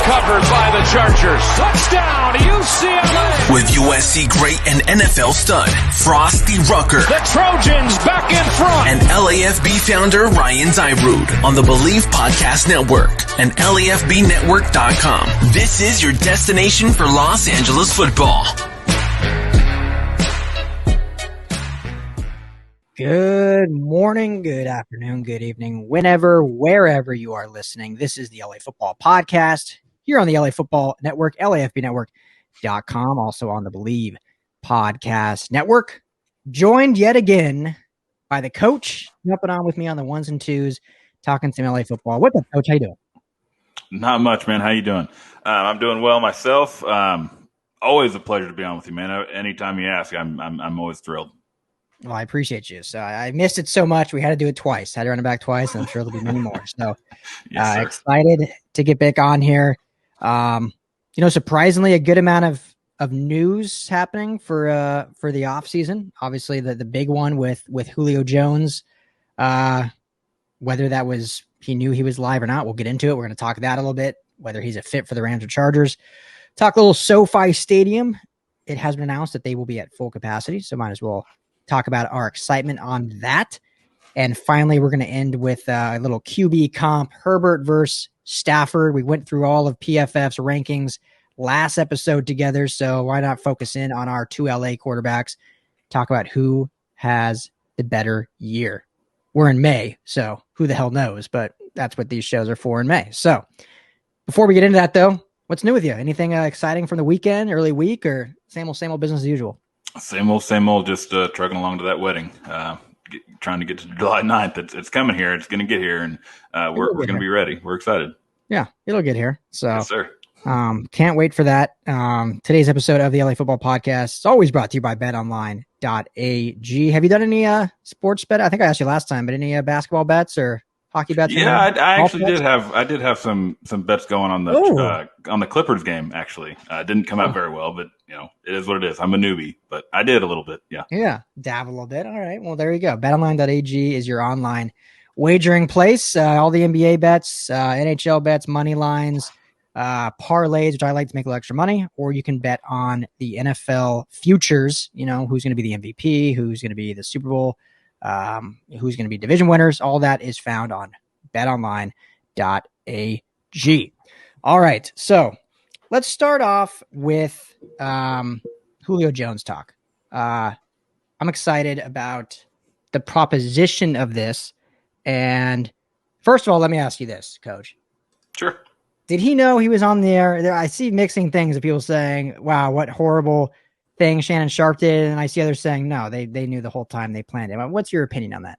recovered by the Chargers. Touchdown, UCLA. With USC great and NFL stud, Frostee Rucker. The Trojans back in front. And LAFB founder Ryan Dyrud on the Believe Podcast Network and LAFBnetwork.com. This is your destination for Los Angeles football. Good morning, good afternoon, good evening, whenever, wherever you are listening. This is the LA Football Podcast here on the LA Football Network, LAFBnetwork.com, also on the Believe Podcast Network. Joined yet again by the coach, jumping on with me on the ones and twos, talking some LA football. What's up, Coach? How you doing? Not much, man. How you doing? I'm doing well myself. Always a pleasure to be on with you, man. Anytime you ask, I'm always thrilled. Well, I appreciate you. So I missed it so much. We had to do it twice. Had to run it back twice, and I'm sure there'll be many more. So yes, excited to get back on here. Surprisingly, a good amount of news happening for the off season. Obviously, the big one with Julio Jones. Whether that was he knew he was live or not, we'll get into it. We're going to talk that a little bit. Whether he's a fit for the Rams or Chargers. Talk a little SoFi Stadium. It has been announced that they will be at full capacity, so might as well talk about our excitement on that. And finally, we're going to end with a little QB comp, Herbert versus Stafford. We went through all of PFF's rankings last episode together, so why not focus in on our two LA quarterbacks, talk about who has the better year. We're in May, so who the hell knows, but that's what these shows are for in May. So before we get into that, though, what's new with you? Anything exciting from the weekend, early week, or same old business as usual? Same old, just trucking along to that wedding, trying to get to July 9th. It's coming here. It's going to get here, and we're going to be ready. We're excited. Yeah, it'll get here. So, yes, sir. Can't wait for that. Today's episode of the LA Football Podcast is always brought to you by betonline.ag. Have you done any sports bet? I think I asked you last time, but any basketball bets or hockey bets? Yeah, I actually did have some bets going on the Clippers game. Actually, didn't come out very well, but it is what it is. I'm a newbie, but I did a little bit. Yeah, dab a little bit. All right, well there you go. BetOnline.ag is your online wagering place. All the NBA bets, NHL bets, money lines, parlays, which I like to make a little extra money, or you can bet on the NFL futures. Who's going to be the MVP, who's going to be the Super Bowl. Who's going to be division winners. All that is found on betonline.ag. All right. So let's start off with Julio Jones talk. I'm excited about the proposition of this. And first of all, let me ask you this, Coach. Sure. Did he know he was on the air? I see mixing things of people saying, wow, what horrible thing Shannon Sharpe did, and I see others saying no, they knew the whole time they planned it. What's your opinion on that?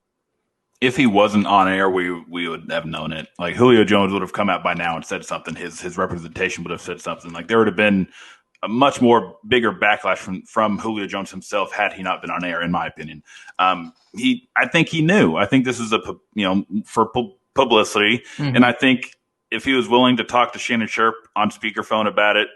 If he wasn't on air, we would have known it. Like Julio Jones would have come out by now and said something. His representation would have said something. Like there would have been a much more bigger backlash from Julio Jones himself had he not been on air, in my opinion. I think he knew. I think this is for publicity, and I think if he was willing to talk to Shannon Sharpe on speakerphone about it,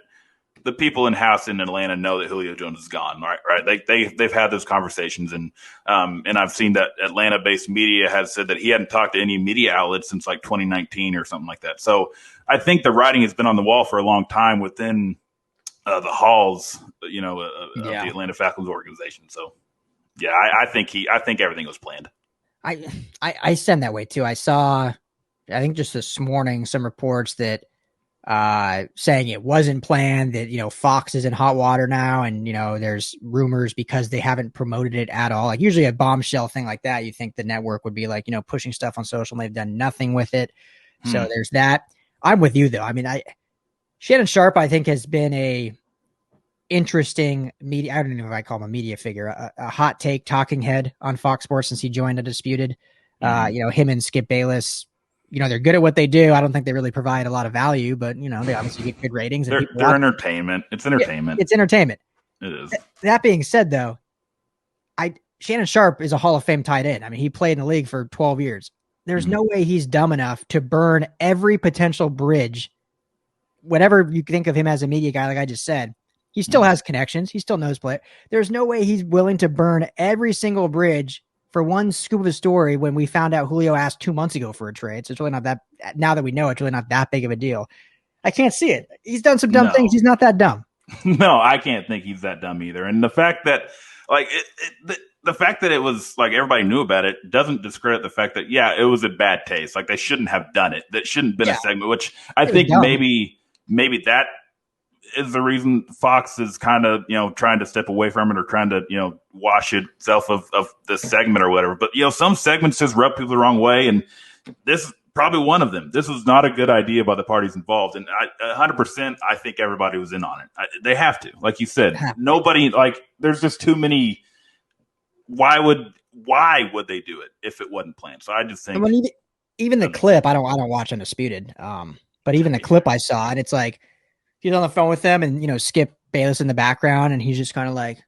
the people in house in Atlanta know that Julio Jones is gone, right? They've had those conversations, and I've seen that Atlanta-based media has said that he hadn't talked to any media outlets since like 2019 or something like that. So I think the writing has been on the wall for a long time within the halls, of the Atlanta Falcons organization. So yeah, I think everything was planned. I send that way too. I saw, I think just this morning, some reports that saying it wasn't planned, that, Fox is in hot water now. And, there's rumors because they haven't promoted it at all. Like usually a bombshell thing like that, you think the network would be like, pushing stuff on social, and they've done nothing with it. So there's that. I'm with you though. I mean, Shannon Sharpe, I think, has been a interesting media. I don't know if I call him a media figure, a hot take talking head on Fox Sports since he joined Undisputed. Him and Skip Bayless, they're good at what they do. I don't think they really provide a lot of value, but they obviously get good ratings. And they're entertainment. It's entertainment. Yeah, it's entertainment. It is. That being said, though, Shannon Sharpe is a Hall of Fame tight end. I mean, he played in the league for 12 years. There's no way he's dumb enough to burn every potential bridge. Whatever you think of him as a media guy, like I just said, he still has connections. He still knows play. There's no way he's willing to burn every single bridge for one scoop of a story when we found out Julio asked 2 months ago for a trade. So it's really not that, now that we know, it's really not that big of a deal. I can't see it. He's done some dumb No. things. He's not that dumb. No, I can't think he's that dumb either. And the fact that, like, the fact that it was like everybody knew about it doesn't discredit the fact that it was a bad taste. Like they shouldn't have done it. That shouldn't have been a segment. Which I think maybe that is the reason Fox is kind of trying to step away from it or trying to wash itself of the segment or whatever. But some segments just rub people the wrong way, and this is probably one of them. This was not a good idea by the parties involved, and 100%. I think everybody was in on it. They have to, like you said. Nobody there's just too many. Why would they do it if it wasn't planned? So I just think even the clip. I don't watch Undisputed, but even the clip I saw, and it's like he's on the phone with them, and Skip Bayless in the background, and he's just kind of like,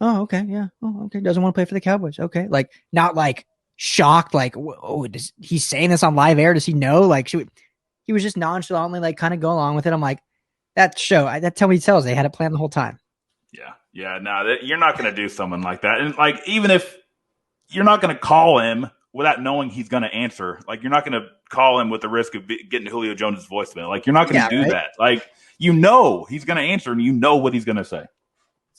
"Oh, okay, yeah, oh, okay." Doesn't want to play for the Cowboys, okay? Like not like shocked, like, "Oh, he's saying this on live air? Does he know?" Like he was just nonchalantly like kind of go along with it. I'm like, that's what he tells. They had it planned the whole time. Yeah, no, you're not going to do someone like that. And like, even if you're not going to call him without knowing he's going to answer, like you're not going to call him with the risk of getting Julio Jones' voicemail. Like you're not going to do that. Like, he's going to answer and what he's going to say.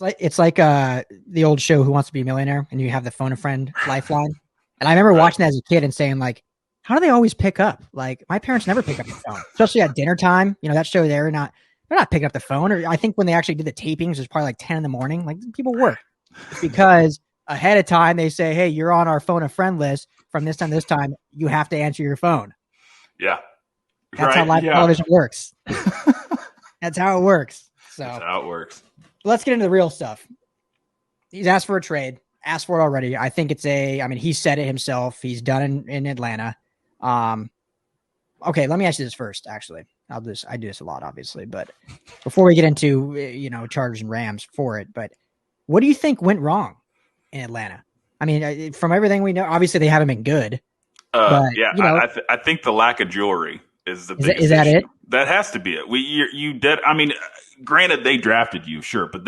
It's like the old show, Who Wants to Be a Millionaire? And you have the phone a friend lifeline. And I remember watching that as a kid and saying like, how do they always pick up? Like my parents never pick up the phone, especially at dinner time. That show they're not picking up the phone. Or I think when they actually did the tapings, it was probably like 10 in the morning. Like people work. It's because ahead of time they say, hey, you're on our phone a friend list from this time to this time. You have to answer your phone. Yeah. That's how live television works. That's how it works. So that's how it works. Let's get into the real stuff. He's asked for a trade, asked for it already. I think he said it himself. He's done in Atlanta. Okay, let me ask you this first, actually. I do this a lot, obviously, but before we get into, Chargers and Rams for it, but what do you think went wrong in Atlanta? I mean, from everything we know, obviously they haven't been good. But, I think the lack of jewelry is the biggest Is that issue. it? That has to be it. You did. I mean, granted, they drafted you, sure, but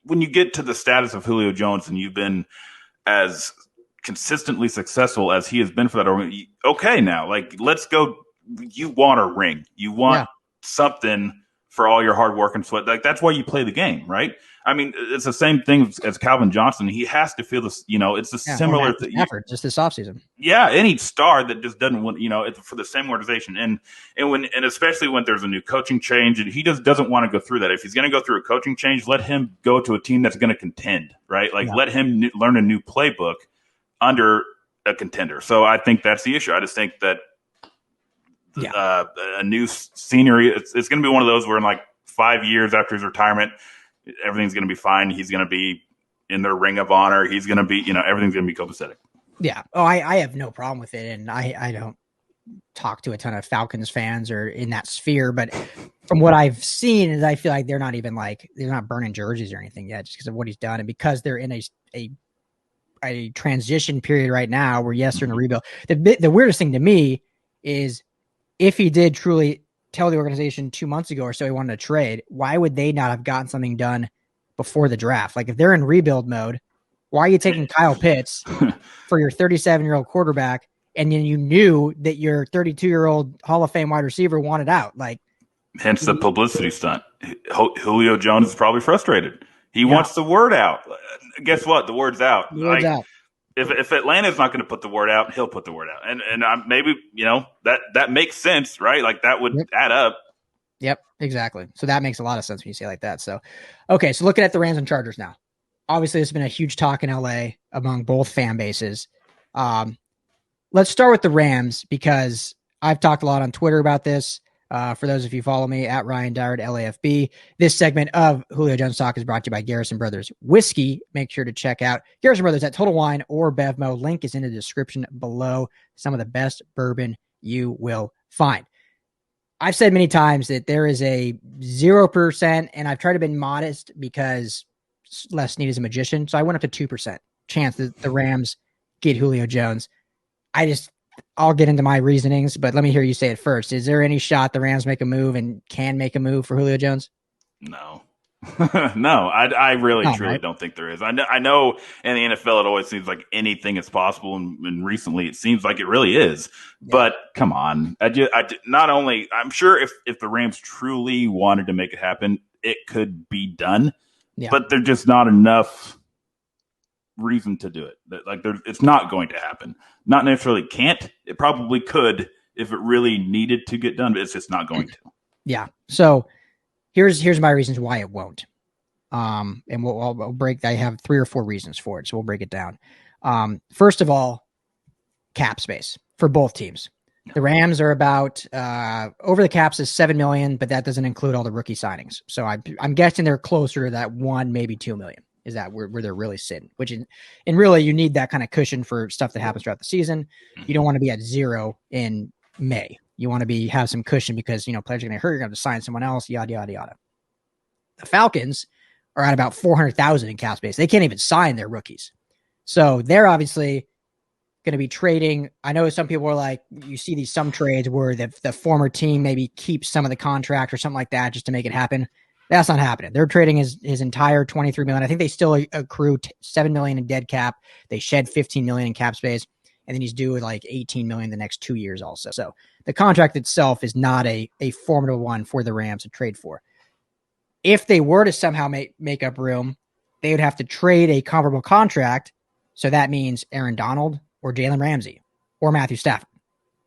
when you get to the status of Julio Jones and you've been as consistently successful as he has been for that organization, okay, now let's go. You want a ring. You want something for all your hard work and sweat. Like that's why you play the game, right? I mean, it's the same thing as Calvin Johnson. He has to feel this. It's a similar thing. Stafford, just this offseason. Yeah, any star that just doesn't want, it's for the same organization, and especially when there's a new coaching change, and he just doesn't want to go through that. If he's going to go through a coaching change, let him go to a team that's going to contend, right? Let him learn a new playbook under a contender. So I think that's the issue. I just think that a new scenery, it's going to be one of those where in 5 years after his retirement, everything's going to be fine. He's going to be in their ring of honor. He's going to be, everything's going to be copacetic. Yeah. Oh, I have no problem with it. And I don't talk to a ton of Falcons fans or in that sphere, but from what I've seen is I feel like they're not even they're not burning jerseys or anything yet just because of what he's done. And because they're in a transition period right now where they're in a rebuild. The weirdest thing to me is if he did truly tell the organization 2 months ago or so he wanted to trade, why would they not have gotten something done before the draft? Like if they're in rebuild mode, why are you taking Kyle Pitts for your 37-year-old quarterback and then you knew that your 32-year-old Hall of Fame wide receiver wanted out? Hence the publicity stunt. Julio Jones is probably frustrated. He wants the word out. Guess what? The word's out. The word's out. If Atlanta's not going to put the word out, he'll put the word out. And maybe, that makes sense, right? That would add up. Yep, exactly. So that makes a lot of sense when you say it like that. So, okay, so looking at the Rams and Chargers now. Obviously, there's been a huge talk in LA among both fan bases. Let's start with the Rams because I've talked a lot on Twitter about this. For those of you who follow me at Ryan Dyrud, LAFB, this segment of Julio Jones Talk is brought to you by Garrison Brothers Whiskey. Make sure to check out Garrison Brothers at Total Wine or Bevmo. Link is in the description below. Some of the best bourbon you will find. I've said many times that there is a 0%, and I've tried to be modest because Les Snead is a magician. So I went up to 2% chance that the Rams get Julio Jones. I'll get into my reasonings, but let me hear you say it first. Is there any shot the Rams make a move and can make a move for Julio Jones? No. No, I really No, truly right? don't think there is. I know in the NFL it always seems like anything is possible, and recently it seems like it really is. Yeah. But come on, not only I'm sure if the Rams truly wanted to make it happen, it could be done, Yeah. but there's just not enough reason to do it. Like it's not going to happen. Not necessarily can't. It probably could if it really needed to get done, but it's just not going to. Yeah. So here's my reasons why it won't. And we'll break. I have 3 or 4 reasons for it, so we'll break it down. First of all, cap space for both teams. The Rams are about over the caps is $7 million, but that doesn't include all the rookie signings. So I'm guessing they're closer to that 1, maybe $2 million. Is that where they're really sitting? And really, you need that kind of cushion for stuff that happens throughout the season. You don't want to be at 0 in May. You want to have some cushion because players are going to hurt. You're going to have to sign someone else. Yada yada yada. The Falcons are at about 400,000 in cap space. They can't even sign their rookies, so they're obviously going to be trading. I know some people are like, you see some trades where the former team maybe keeps some of the contract or something like that just to make it happen. That's not happening. They're trading his entire $23 million. I think they still accrue $7 million in dead cap. They shed $15 million in cap space, and then he's due like $18 million the next 2 years also. So the contract itself is not a formidable one for the Rams to trade for. If they were to somehow make up room, they would have to trade a comparable contract. So that means Aaron Donald or Jalen Ramsey or Matthew Stafford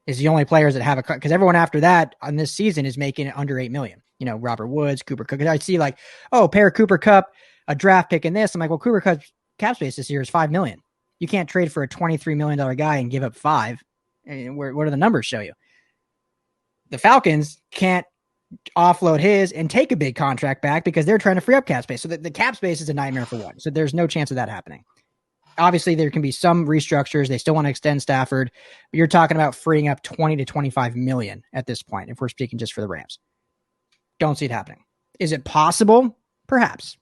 is the only players that have because everyone after that on this season is making it under $8 million. Robert Woods, Cooper Kupp. I see pair Cooper Kupp, a draft pick in this. I'm like, well, Cooper Kupp's cap space this year is $5 million. You can't trade for a $23 million guy and give up 5. And what do the numbers show you? The Falcons can't offload his and take a big contract back because they're trying to free up cap space. So the cap space is a nightmare for one. So there's no chance of that happening. Obviously, there can be some restructures. They still want to extend Stafford, but you're talking about freeing up 20 to 25 million at this point, if we're speaking just for the Rams. Don't see it happening. Is it possible? Perhaps.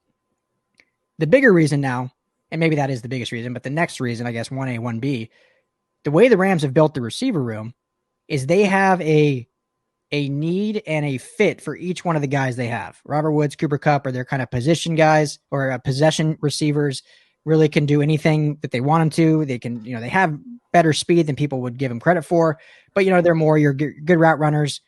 The bigger reason now, and maybe that is the biggest reason, but the next reason, I guess 1A, 1B, the way the Rams have built the receiver room is they have a need and a fit for each one of the guys they have. Robert Woods, Cooper Kupp are their kind of position guys or possession receivers, really can do anything that they want them to. They can, they have better speed than people would give them credit for, but they're more your good route runners.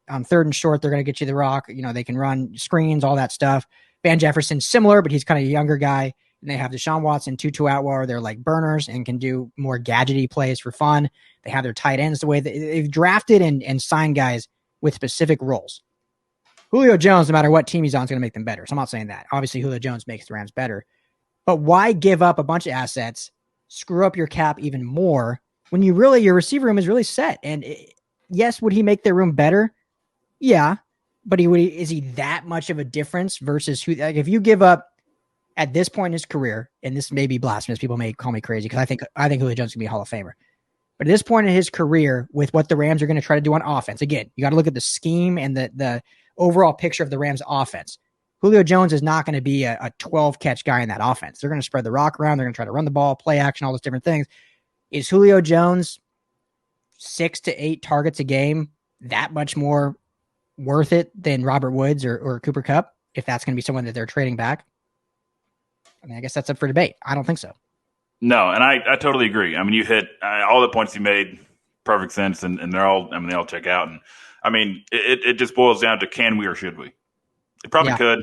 On 3rd and short, they're going to get you the rock. They can run screens, all that stuff. Van Jefferson's similar, but he's kind of a younger guy. And they have Deshaun Watson, Tutu Atwell. They're like burners and can do more gadgety plays for fun. They have their tight ends the way they've drafted and signed guys with specific roles. Julio Jones, no matter what team he's on, is going to make them better. So I'm not saying that. Obviously, Julio Jones makes the Rams better. But why give up a bunch of assets, screw up your cap even more when your receiver room is really set? And yes, would he make their room better? Yeah, but is he that much of a difference versus who? Like if you give up at this point in his career, and this may be blasphemous, people may call me crazy because I think Julio Jones can be a Hall of Famer. But at this point in his career, with what the Rams are going to try to do on offense, again, you got to look at the scheme and the overall picture of the Rams offense. Julio Jones is not going to be a 12-catch guy in that offense. They're going to spread the rock around. They're going to try to run the ball, play action, all those different things. Is Julio Jones 6 to 8 targets a game that much more worth it than Robert Woods or Cooper Kupp, if that's going to be someone that they're trading back? I mean, I guess that's up for debate. I don't think so. No, and I totally agree. I mean, you hit all the points you made, perfect sense, and they all check out. And I mean, it just boils down to can we or should we? It probably could,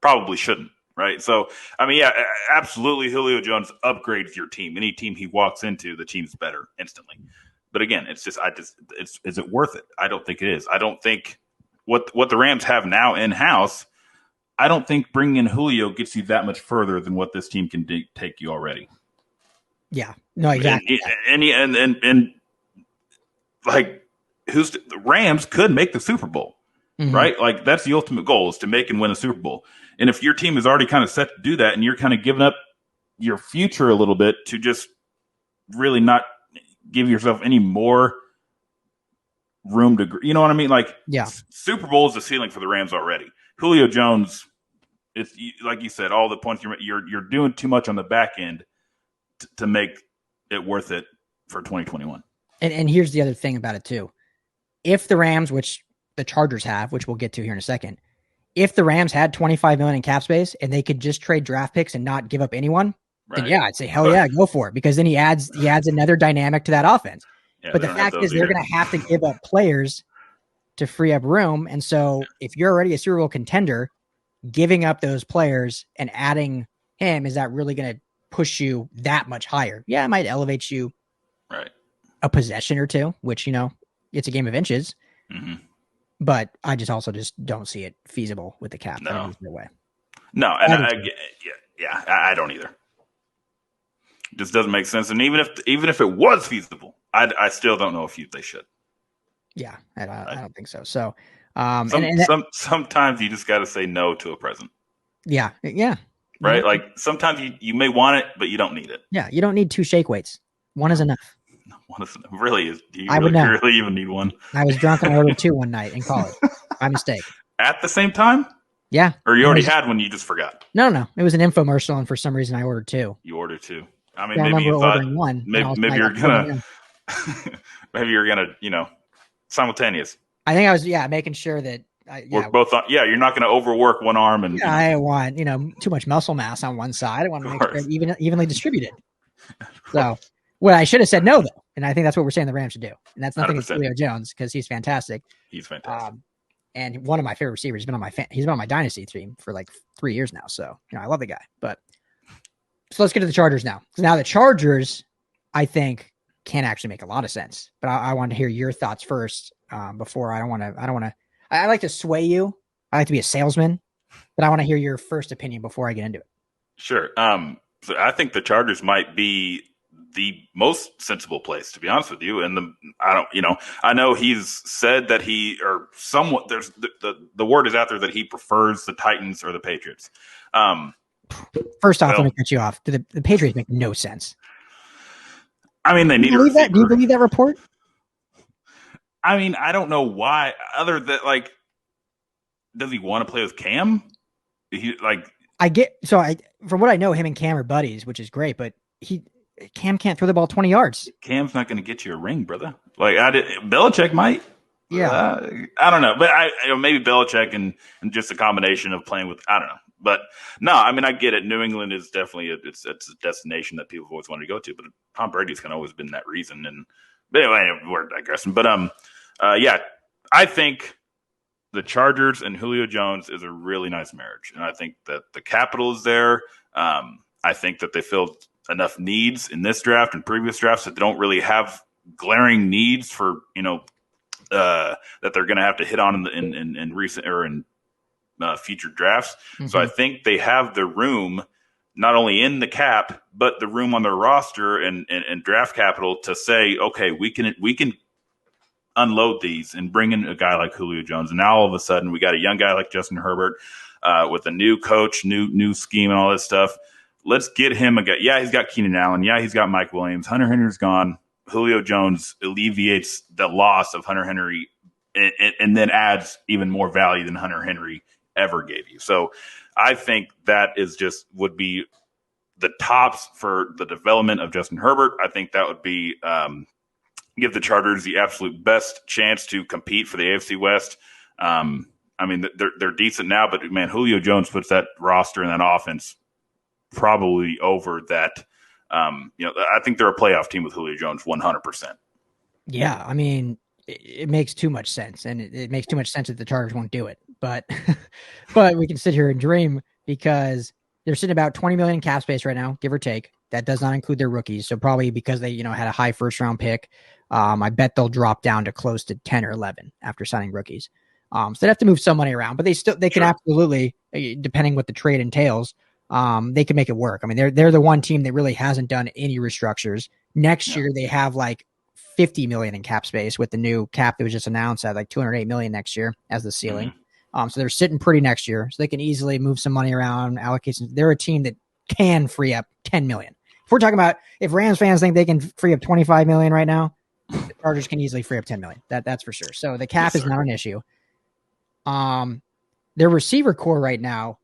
probably shouldn't, right? So, I mean, yeah, absolutely, Julio Jones upgrades your team. Any team he walks into, the team's better instantly. But again, is it worth it? I don't think it is. I don't think what the Rams have now in-house, I don't think bringing in Julio gets you that much further than what this team can take you already. Yeah, no, exactly. And like, the Rams could make the Super Bowl, right? Like, that's the ultimate goal, is to make and win a Super Bowl. And if your team is already kind of set to do that, and you're kind of giving up your future a little bit to just really not give yourself any more room to, you know what I mean? Like, Super Bowl is the ceiling for the Rams already. Julio Jones, it's like you said, all the points you're doing too much on the back end to make it worth it for 2021. And here's the other thing about it too. If the Rams, which the Chargers have, which we'll get to here in a second, if the Rams had 25 million in cap space and they could just trade draft picks and not give up anyone, then yeah, I'd say hell yeah, go for it, because then he adds another dynamic to that offense. Yeah, but the fact is they're going to have to give up players to free up room. And so if you're already a Super Bowl contender, giving up those players and adding him, is that really going to push you that much higher? Yeah, it might elevate you a possession or two, which, it's a game of inches. Mm-hmm. But I just don't see it feasible with the cap. No. Way. No, and I don't either. It just doesn't make sense. And even if it was feasible, I still don't know if they should. Yeah, I don't think so. So, sometimes you just got to say no to a present. Yeah. Right? Like sometimes you may want it, but you don't need it. Yeah, you don't need 2 shake weights. One is enough. One is enough. Really is. Do you really even need one? I was drunk and I ordered 2 one night in college. My mistake. At the same time? Yeah. Or you already had one, you just forgot? No. It was an infomercial, and for some reason I ordered 2. You ordered 2. I mean, maybe you thought one. Maybe you're gonna, maybe you're gonna, simultaneous. I think I was, making sure that we're both on. Yeah, you're not going to overwork one arm, and I want too much muscle mass on one side. I want to make sure it's evenly distributed. So, what I should have said no though, and I think that's what we're saying the Rams should do, and that's nothing against Julio Jones because he's fantastic. He's fantastic, and one of my favorite receivers. He's been on my dynasty team for like 3 years now. So I love the guy. But so let's get to the Chargers now. So now the Chargers, I think, can actually make a lot of sense. But I want to hear your thoughts first. Before I like to sway you. I like to be a salesman, but I want to hear your first opinion before I get into it. Sure. So I think the Chargers might be the most sensible place, to be honest with you. And I know he's said that there's the word is out there that he prefers the Titans or the Patriots. First off, let me cut you off. The Patriots make no sense. I mean, they need a receiver. Do you believe that report? I mean, I don't know why. Other than does he want to play with Cam? From what I know, him and Cam are buddies, which is great. But Cam can't throw the ball 20 yards. Cam's not going to get you a ring, brother. Belichick might. Yeah, I don't know, but maybe Belichick and just a combination of playing with. I don't know, but no, I mean, I get it. New England is definitely it's a destination that people have always wanted to go to, but Tom Brady's kind of always been that reason. But anyway, we're digressing. But I think the Chargers and Julio Jones is a really nice marriage, and I think that the capital is there. I think that they filled enough needs in this draft and previous drafts that they don't really have glaring needs for that they're going to have to hit on in recent or in future drafts. Mm-hmm. So I think they have the room not only in the cap, but the room on their roster and draft capital to say, okay, we can unload these and bring in a guy like Julio Jones. And now all of a sudden we got a young guy like Justin Herbert with a new coach, new scheme and all this stuff. Let's get him a guy. Yeah, he's got Keenan Allen. Yeah, he's got Mike Williams. Hunter Henry's gone. Julio Jones alleviates the loss of Hunter Henry and then adds even more value than Hunter Henry ever gave you. So I think that would be the tops for the development of Justin Herbert. I think that would be give the Chargers the absolute best chance to compete for the AFC West. I mean, they're decent now, but man, Julio Jones puts that roster and that offense probably over that. I think they're a playoff team with Julio Jones 100%. Yeah, I mean, it makes too much sense, and it makes too much sense that the Chargers won't do it. But we can sit here and dream because they're sitting about 20 million in cap space right now, give or take. That does not include their rookies. So probably because they had a high first round pick, I bet they'll drop down to close to 10 or 11 after signing rookies. So they have to move some money around, but they can absolutely, depending what the trade entails. They can make it work. I mean, they're the one team that really hasn't done any restructures. Next year, they have like 50 million in cap space with the new cap that was just announced at like 208 million next year as the ceiling. Mm-hmm. So they're sitting pretty next year, so they can easily move some money around, allocate some. They're a team that can free up 10 million. If we're talking about if Rams fans think they can free up 25 million right now, the Chargers can easily free up 10 million. That's for sure. So the cap is not an issue. Their receiver core right now,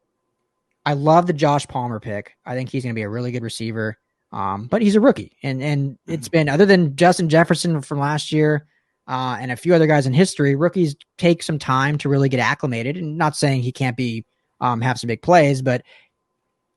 I love the Josh Palmer pick. I think he's going to be a really good receiver. But he's a rookie, and it's been, other than Justin Jefferson from last year, and a few other guys in history, rookies take some time to really get acclimated. And not saying he can't be have some big plays, but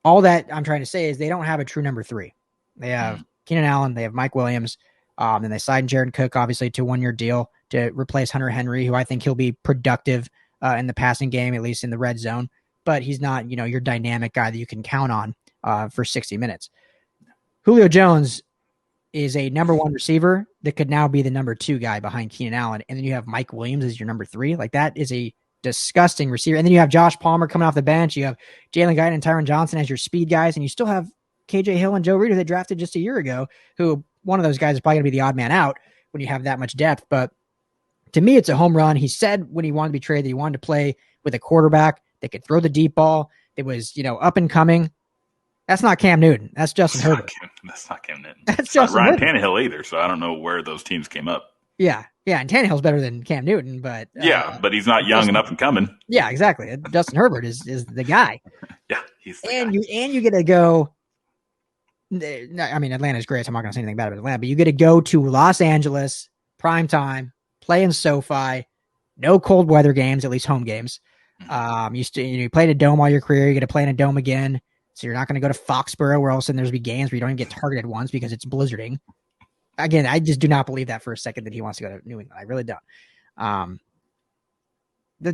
all that I'm trying to say is they don't have a true number 3. They have Keenan Allen, they have Mike Williams, and they signed Jared Cook, obviously, to a 1-year deal to replace Hunter Henry, who I think he'll be productive in the passing game, at least in the red zone. But he's not, your dynamic guy that you can count on for 60 minutes. Julio Jones is a number 1 receiver that could now be the number 2 guy behind Keenan Allen. And then you have Mike Williams as your number 3. Like, that is a disgusting receiver. And then you have Josh Palmer coming off the bench. You have Jalen Guyton and Tyron Johnson as your speed guys. And you still have KJ Hill and Joe Reed, who they drafted just a year ago, who one of those guys is probably going to be the odd man out when you have that much depth. But to me, it's a home run. He said when he wanted to be traded that he wanted to play with a quarterback that could throw the deep ball. It was, up and coming. That's not Cam Newton. That's Justin Herbert. That's not Cam Newton. That's not Ryan Herbert. Tannehill either, so I don't know where those teams came up. Yeah, and Tannehill's better than Cam Newton, but but he's not young and up and coming. Yeah, exactly. Justin Herbert is the guy. Yeah, he's the guy. You get to go. I mean, Atlanta's great, so I'm not going to say anything bad about Atlanta, but you get to go to Los Angeles, prime time, play in SoFi, no cold weather games, at least home games. You played a dome all your career. You get to play in a dome again. So you're not going to go to Foxborough where all of a sudden there's be games where you don't even get targeted once because it's blizzarding. Again, I just do not believe that for a second that he wants to go to New England. I really don't. The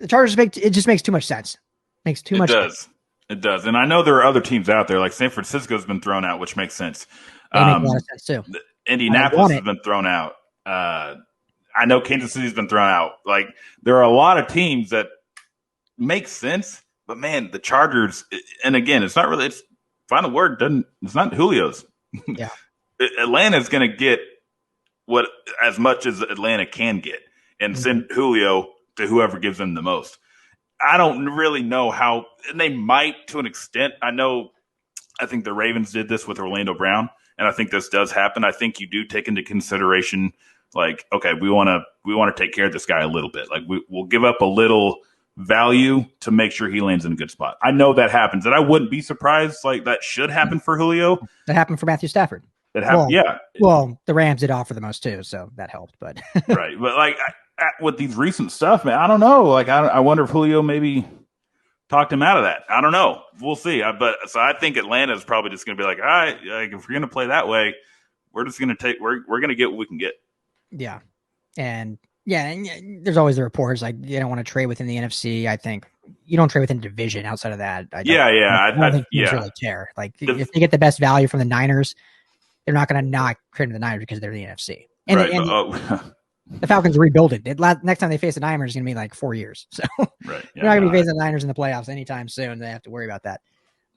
Chargers it just makes too much sense. Makes too much sense. It does. And I know there are other teams out there, like San Francisco's been thrown out, which makes sense. They make a lot of sense too. Indianapolis has been thrown out. I know Kansas City's been thrown out. Like, there are a lot of teams that make sense, but man, the Chargers, and again, it's not really, it's final word it's not Julio's. Yeah. Atlanta's going to get as much as Atlanta can get and send Julio to whoever gives them the most. I don't really know how, and they might to an extent. I think the Ravens did this with Orlando Brown, and I think this does happen. I think you do take into consideration, like, okay, we want to take care of this guy a little bit. Like, we'll give up a little value to make sure he lands in a good spot. I know that happens, and I wouldn't be surprised. Like, that should happen for Julio. That happened for Matthew Stafford. That happened, yeah. Well, the Rams did offer the most too, so that helped. But right, but like with these recent stuff, man, I don't know. Like, I wonder if Julio maybe talked him out of that. I don't know. We'll see. So I think Atlanta is probably just going to be like, all right, like, if we're going to play that way, we're just going to we're going to get what we can get. Yeah, and there's always the reports like they don't want to trade within the NFC. I think you don't trade within division outside of that. I don't think teams really care. Like, if they get the best value from the Niners, they're not going to not trade the Niners because they're the NFC. And, right. The Falcons rebuild it. Next time they face the Niners is going to be like 4 years. So right. They're not going to be facing the Niners in the playoffs anytime soon. They have to worry about that.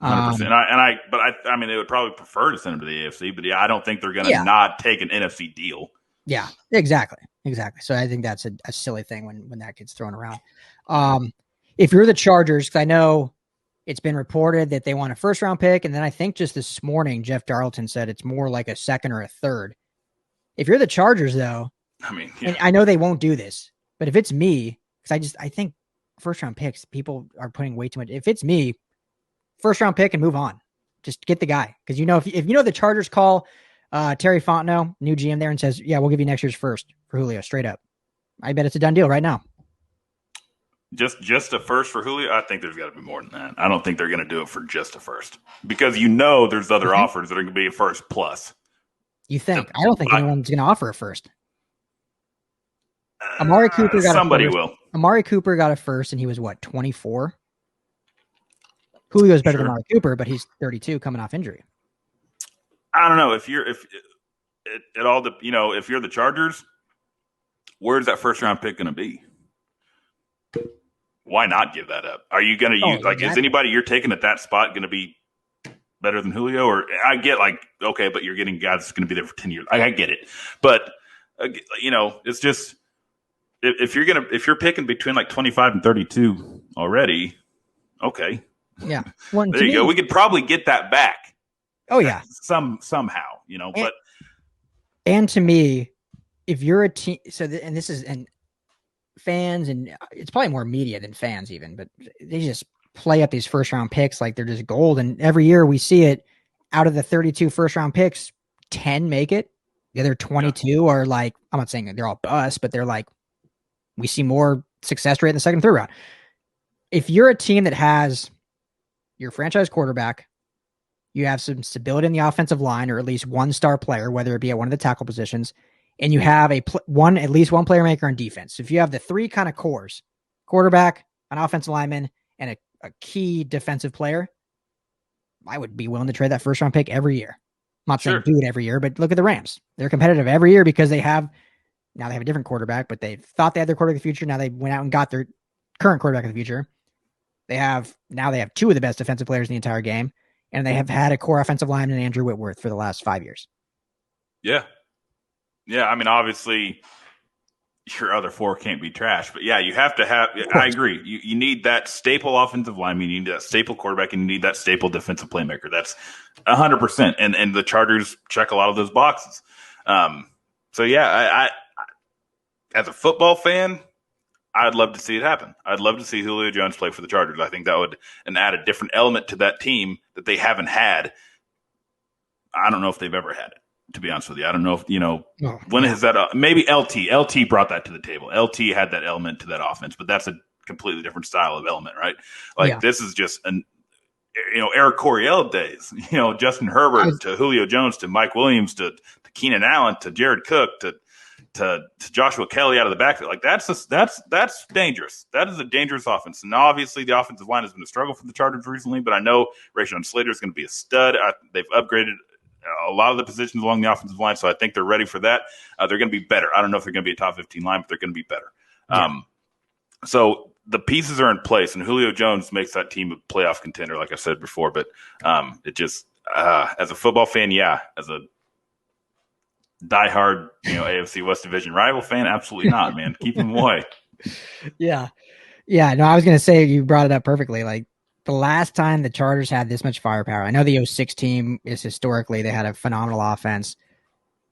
100%. I mean, they would probably prefer to send them to the AFC, but I don't think they're going to not take an NFC deal. Yeah, exactly. So I think that's a silly thing when that gets thrown around. If you're the Chargers, because I know it's been reported that they want a first-round pick, and then I think just this morning, Jeff Darlington said it's more like a second or a third. If you're the Chargers, though, and I know they won't do this, but if it's me, because I think first-round picks, people are putting way too much. If it's me, first-round pick and move on. Just get the guy. Because if you know the Chargers call Terry Fontenot, new GM there, and says, yeah, we'll give you next year's first for Julio, straight up. I bet it's a done deal right now. Just a first for Julio? I think there's got to be more than that. I don't think they're going to do it for just a first. Because there's other offers that are going to be a first plus. You think? I don't think anyone's going to offer a first. Amari Cooper got somebody will. Amari Cooper got a first, and he was, 24? Julio's better than Amari Cooper, but he's 32 coming off injury. I don't know. If you're the Chargers, where's that first round pick going to be? Why not give that up? Are you going to use exactly. Is anybody you're taking at that spot going to be better than Julio? Or I get okay, but you're getting guys that's going to be there for 10 years. I get it, but it's just if you're picking between 25 and 32 already, okay, yeah. Well, there you go. We could probably get that back. Oh yeah, somehow, but and to me, if you're a team, and fans, and it's probably more media than fans even, but they just play up these first round picks like they're just gold. And every year we see it. Out of the 32 first round picks, 10 make it. The other 22 are like, I'm not saying they're all bust, but they're like, we see more success rate in the second and third round. If you're a team that has your franchise quarterback, you have some stability in the offensive line, or at least one star player, whether it be at one of the tackle positions, and you have at least one player maker on defense. So if you have the three kind of cores, quarterback, an offensive lineman, and a key defensive player, I would be willing to trade that first round pick every year. I'm not saying do it every year, but look at the Rams. They're competitive every year because they have a different quarterback, but they thought they had their quarterback of the future. Now they went out and got their current quarterback of the future. They have two of the best defensive players in the entire game, and they have had a core offensive lineman, Andrew Whitworth, for the last 5 years. Yeah. Yeah, I mean, obviously, your other four can't be trash, but yeah, you have to have. I agree. You need that staple offensive lineman, you need that staple quarterback, and you need that staple defensive playmaker. That's 100%, and the Chargers check a lot of those boxes. So yeah, I as a football fan, I'd love to see it happen. I'd love to see Julio Jones play for the Chargers. I think that would add a different element to that team that they haven't had. I don't know if they've ever had it, to be honest with you. I don't know if, is that? Maybe LT brought that to the table. LT had that element to that offense, but that's a completely different style of element, right? This is just Eric Coryell days, Justin Herbert to Julio Jones to Mike Williams to Keenan Allen to Jared Cook to Joshua Kelly out of the backfield. That's dangerous. That is a dangerous offense. And obviously the offensive line has been a struggle for the Chargers recently, but I know Rashawn Slater is going to be a stud. They've upgraded a lot of the positions along the offensive line, so I think they're ready for that. They're going to be better. I don't know if they're going to be a top 15 line, but they're going to be better. Yeah. So the pieces are in place, and Julio Jones makes that team a playoff contender, like I said before. But it just, as a football fan, as a diehard, AFC West Division rival fan, absolutely not, man. Keep them away. Yeah. No, I was going to say, you brought it up perfectly. Like, the last time the Chargers had this much firepower, I know the 06 team is historically, they had a phenomenal offense,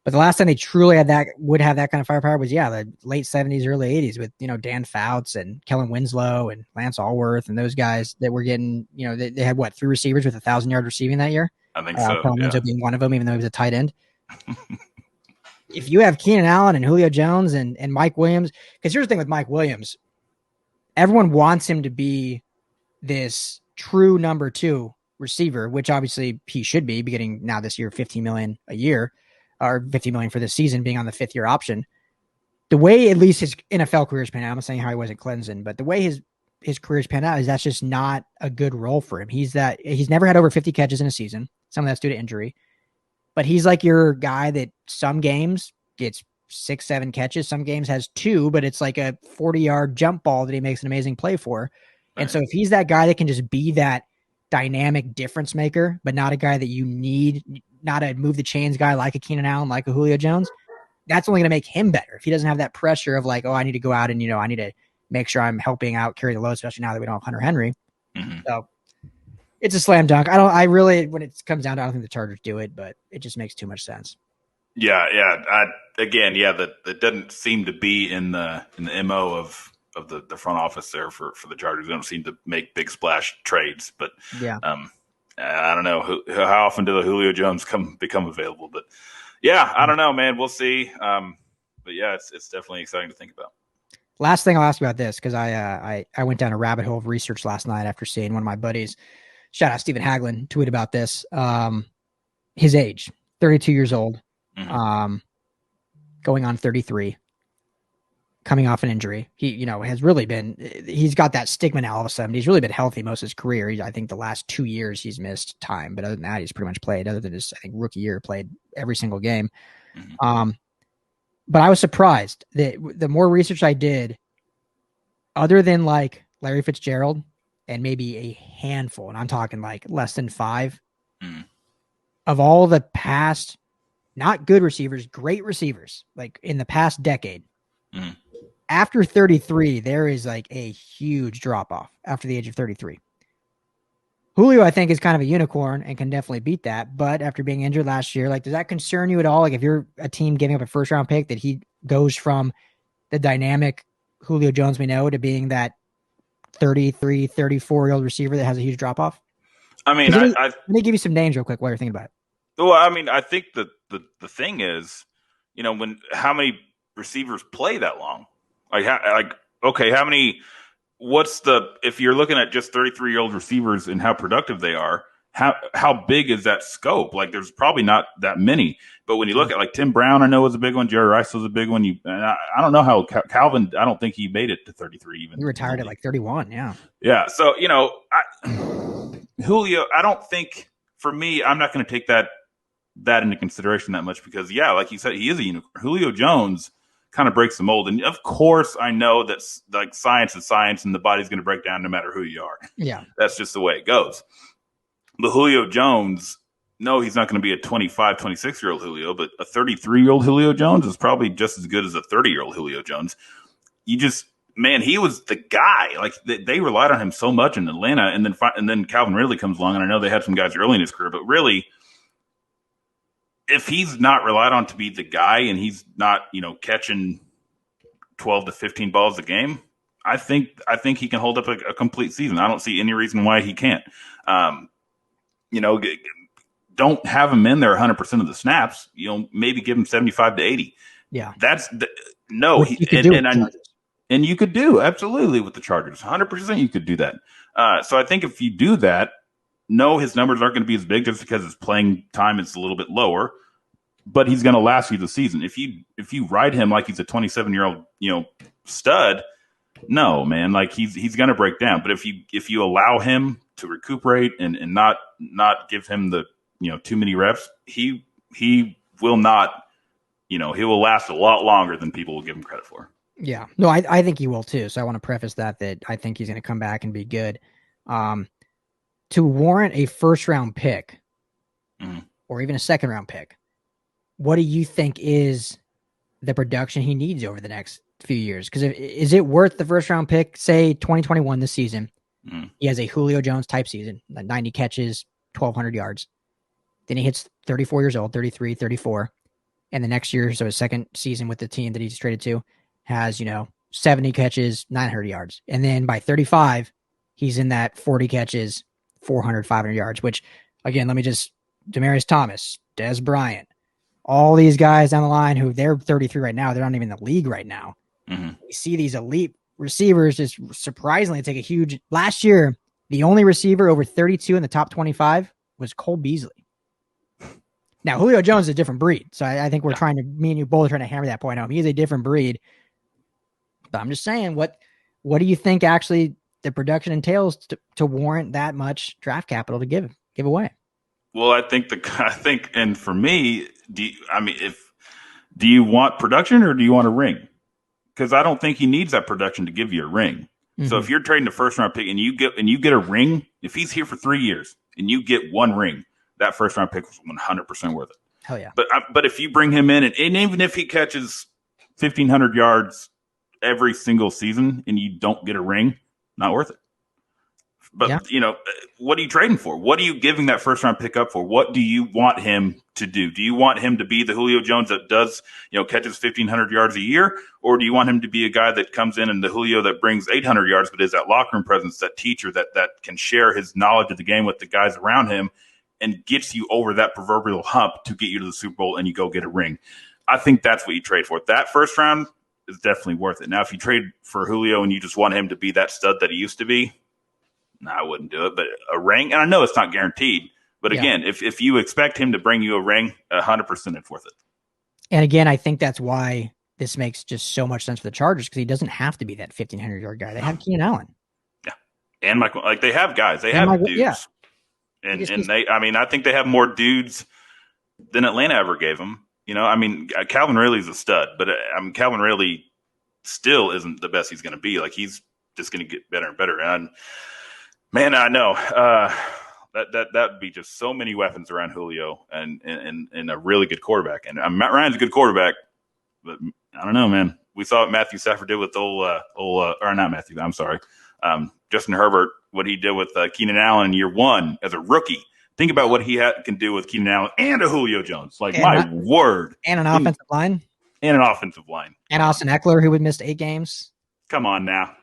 but the last time they truly would have that kind of firepower was, the late 70s, early 80s with, Dan Fouts and Kellen Winslow and Lance Allworth and those guys that were getting, they had 3 receivers with 1,000-yard receiving that year. I think so. Kellen Winslow being one of them, even though he was a tight end. If you have Keenan Allen and Julio Jones and Mike Williams, because here's the thing with Mike Williams, everyone wants him to be this true number 2 receiver, which obviously he should be getting now this year $15 million a year, or $50 million for this season, being on the 5th-year option. The way at least his NFL career's panned out, I'm not saying how he was at Clemson, but the way his career's panned out is that's just not a good role for him. He's never had over 50 catches in a season. Some of that's due to injury. But he's like your guy that some games gets 6-7 catches. Some games has 2, but it's like a 40-yard jump ball that he makes an amazing play for. And so if he's that guy that can just be that dynamic difference maker, but not a guy that you need, not a move the chains guy like a Keenan Allen, like a Julio Jones, that's only going to make him better. If he doesn't have that pressure of like, I need to go out and, I need to make sure I'm helping out carry the load, especially now that we don't have Hunter Henry. Mm-hmm. So it's a slam dunk. I really, when it comes down to, I don't think the Chargers do it, but it just makes too much sense. Yeah. That doesn't seem to be in the MO of the front office there for the Chargers. They don't seem to make big splash trades, but I don't know how often do the Julio Jones become available, but I don't know, man. We'll see. But it's definitely exciting to think about. Last thing I'll ask you about this, because I went down a rabbit hole of research last night after seeing one of my buddies, shout out Stephen Haglund, tweet about this. His age, 32 years old, going on 33, coming off an injury. He, has really been, he's got that stigma now all of a sudden. He's really been healthy most of his career. I think the last 2 years he's missed time, but other than that, he's pretty much played, other than his, I think, rookie year, played every single game. Mm-hmm. But I was surprised that the more research I did, other than like Larry Fitzgerald and maybe a handful, and I'm talking like less than 5, of all the past, not good receivers, great receivers, like in the past decade, after 33, there is like a huge drop off after the age of 33. Julio, I think, is kind of a unicorn and can definitely beat that. But after being injured last year, like, does that concern you at all? Like, if you're a team giving up a first round pick, that he goes from the dynamic Julio Jones we know to being that 33, 34-year-old receiver that has a huge drop off? I mean, let me give you some names real quick while you're thinking about it. Well, I mean, I think the thing is, how many receivers play that long? If you're looking at just 33-year-old receivers and how productive they are, how big is that scope? Like, there's probably not that many. But when you look at like Tim Brown, I know was a big one. Jerry Rice was a big one. I don't know how Calvin. I don't think he made it to 33 even. He retired at like 31. Yeah. Yeah. So Julio. I don't think for me. I'm not going to take that into consideration that much because like you said, he is a unicorn. Julio Jones kind of breaks the mold, and of course, I know that like science is science, and the body's going to break down no matter who you are. Yeah, that's just the way it goes. But Julio Jones, no, he's not going to be a 25, 26-year-old Julio, but a 33-year-old Julio Jones is probably just as good as a 30-year-old Julio Jones. He was the guy. Like they relied on him so much in Atlanta, and then Calvin Ridley comes along, and I know they had some guys early in his career, but really, if he's not relied on to be the guy, and he's not catching 12 to 15 balls a game, I think he can hold up a complete season. I don't see any reason why he can't. Don't have him in there 100% of the snaps. Maybe give him 75 to 80. Yeah, and you could do absolutely with the Chargers, 100%. You could do that. So I think if you do that, no, his numbers aren't going to be as big just because his playing time is a little bit lower. But he's going to last you the season. If you ride him like he's a 27-year-old stud, no, man, like he's going to break down. But if you allow him to recuperate and not give him the too many reps, he will not, he will last a lot longer than people will give him credit for. Yeah, no, I think he will too. So I want to preface that I think he's going to come back and be good. To warrant a first-round pick or even a second-round pick, what do you think is the production he needs over the next few years? Because is it worth the first-round pick, say 2021 this season? He has a Julio Jones type season, 90 catches, 1,200 yards. Then he hits 34 years old, 33, 34. And the next year, so his second season with the team that he's traded to, has, 70 catches, 900 yards. And then by 35, he's in that 40 catches, 400, 500 yards, which, again, Demaryius Thomas, Des Bryant, all these guys down the line who they're 33 right now, they're not even in the league right now. We see these elite receivers just surprisingly take a huge. Last year, the only receiver over 32 in the top 25 was Cole Beasley. Now, Julio Jones is a different breed. So I think me and you both are trying to hammer that point home. He's a different breed. But I'm just saying, what do you think actually the production entails to warrant that much draft capital to give away? Well, I think, and for me, do you want production or do you want a ring? Because I don't think he needs that production to give you a ring. So if you're trading the first round pick and you get a ring, if he's here for 3 years and you get one ring, that first round pick was 100% worth it. Hell yeah. But if you bring him in and even if he catches 1,500 yards every single season and you don't get a ring, not worth it. But, what are you trading for? What are you giving that first round pick up for? What do you want him to do? Do you want him to be the Julio Jones that does, catches 1,500 yards a year? Or do you want him to be a guy that comes in and the Julio that brings 800 yards, but is that locker room presence, that teacher that can share his knowledge of the game with the guys around him and gets you over that proverbial hump to get you to the Super Bowl and you go get a ring? I think that's what you trade for. That first round is definitely worth it. Now, if you trade for Julio and you just want him to be that stud that he used to be, no, I wouldn't do it. But a ring, and I know it's not guaranteed, but again, if you expect him to bring you a ring, 100% it's worth it. And again, I think that's why this makes just so much sense for the Chargers, because he doesn't have to be that 1,500-yard guy. They have Keenan Allen. Yeah. And Michael, they have guys. They have dudes. Yeah. And I think they have more dudes than Atlanta ever gave them. Calvin Ridley's a stud, but Calvin Ridley still isn't the best he's going to be. Like, he's just going to get better and better. And man, I know that would be just so many weapons around Julio and a really good quarterback. And Matt Ryan's a good quarterback, but I don't know, man. We saw what Matthew Stafford did with Justin Herbert, what he did with Keenan Allen in year one as a rookie. Think about what he can do with Keenan Allen and a Julio Jones. Like, my word. And an offensive line. And an offensive line. And Austin Eckler, who would missed 8 games. Come on now.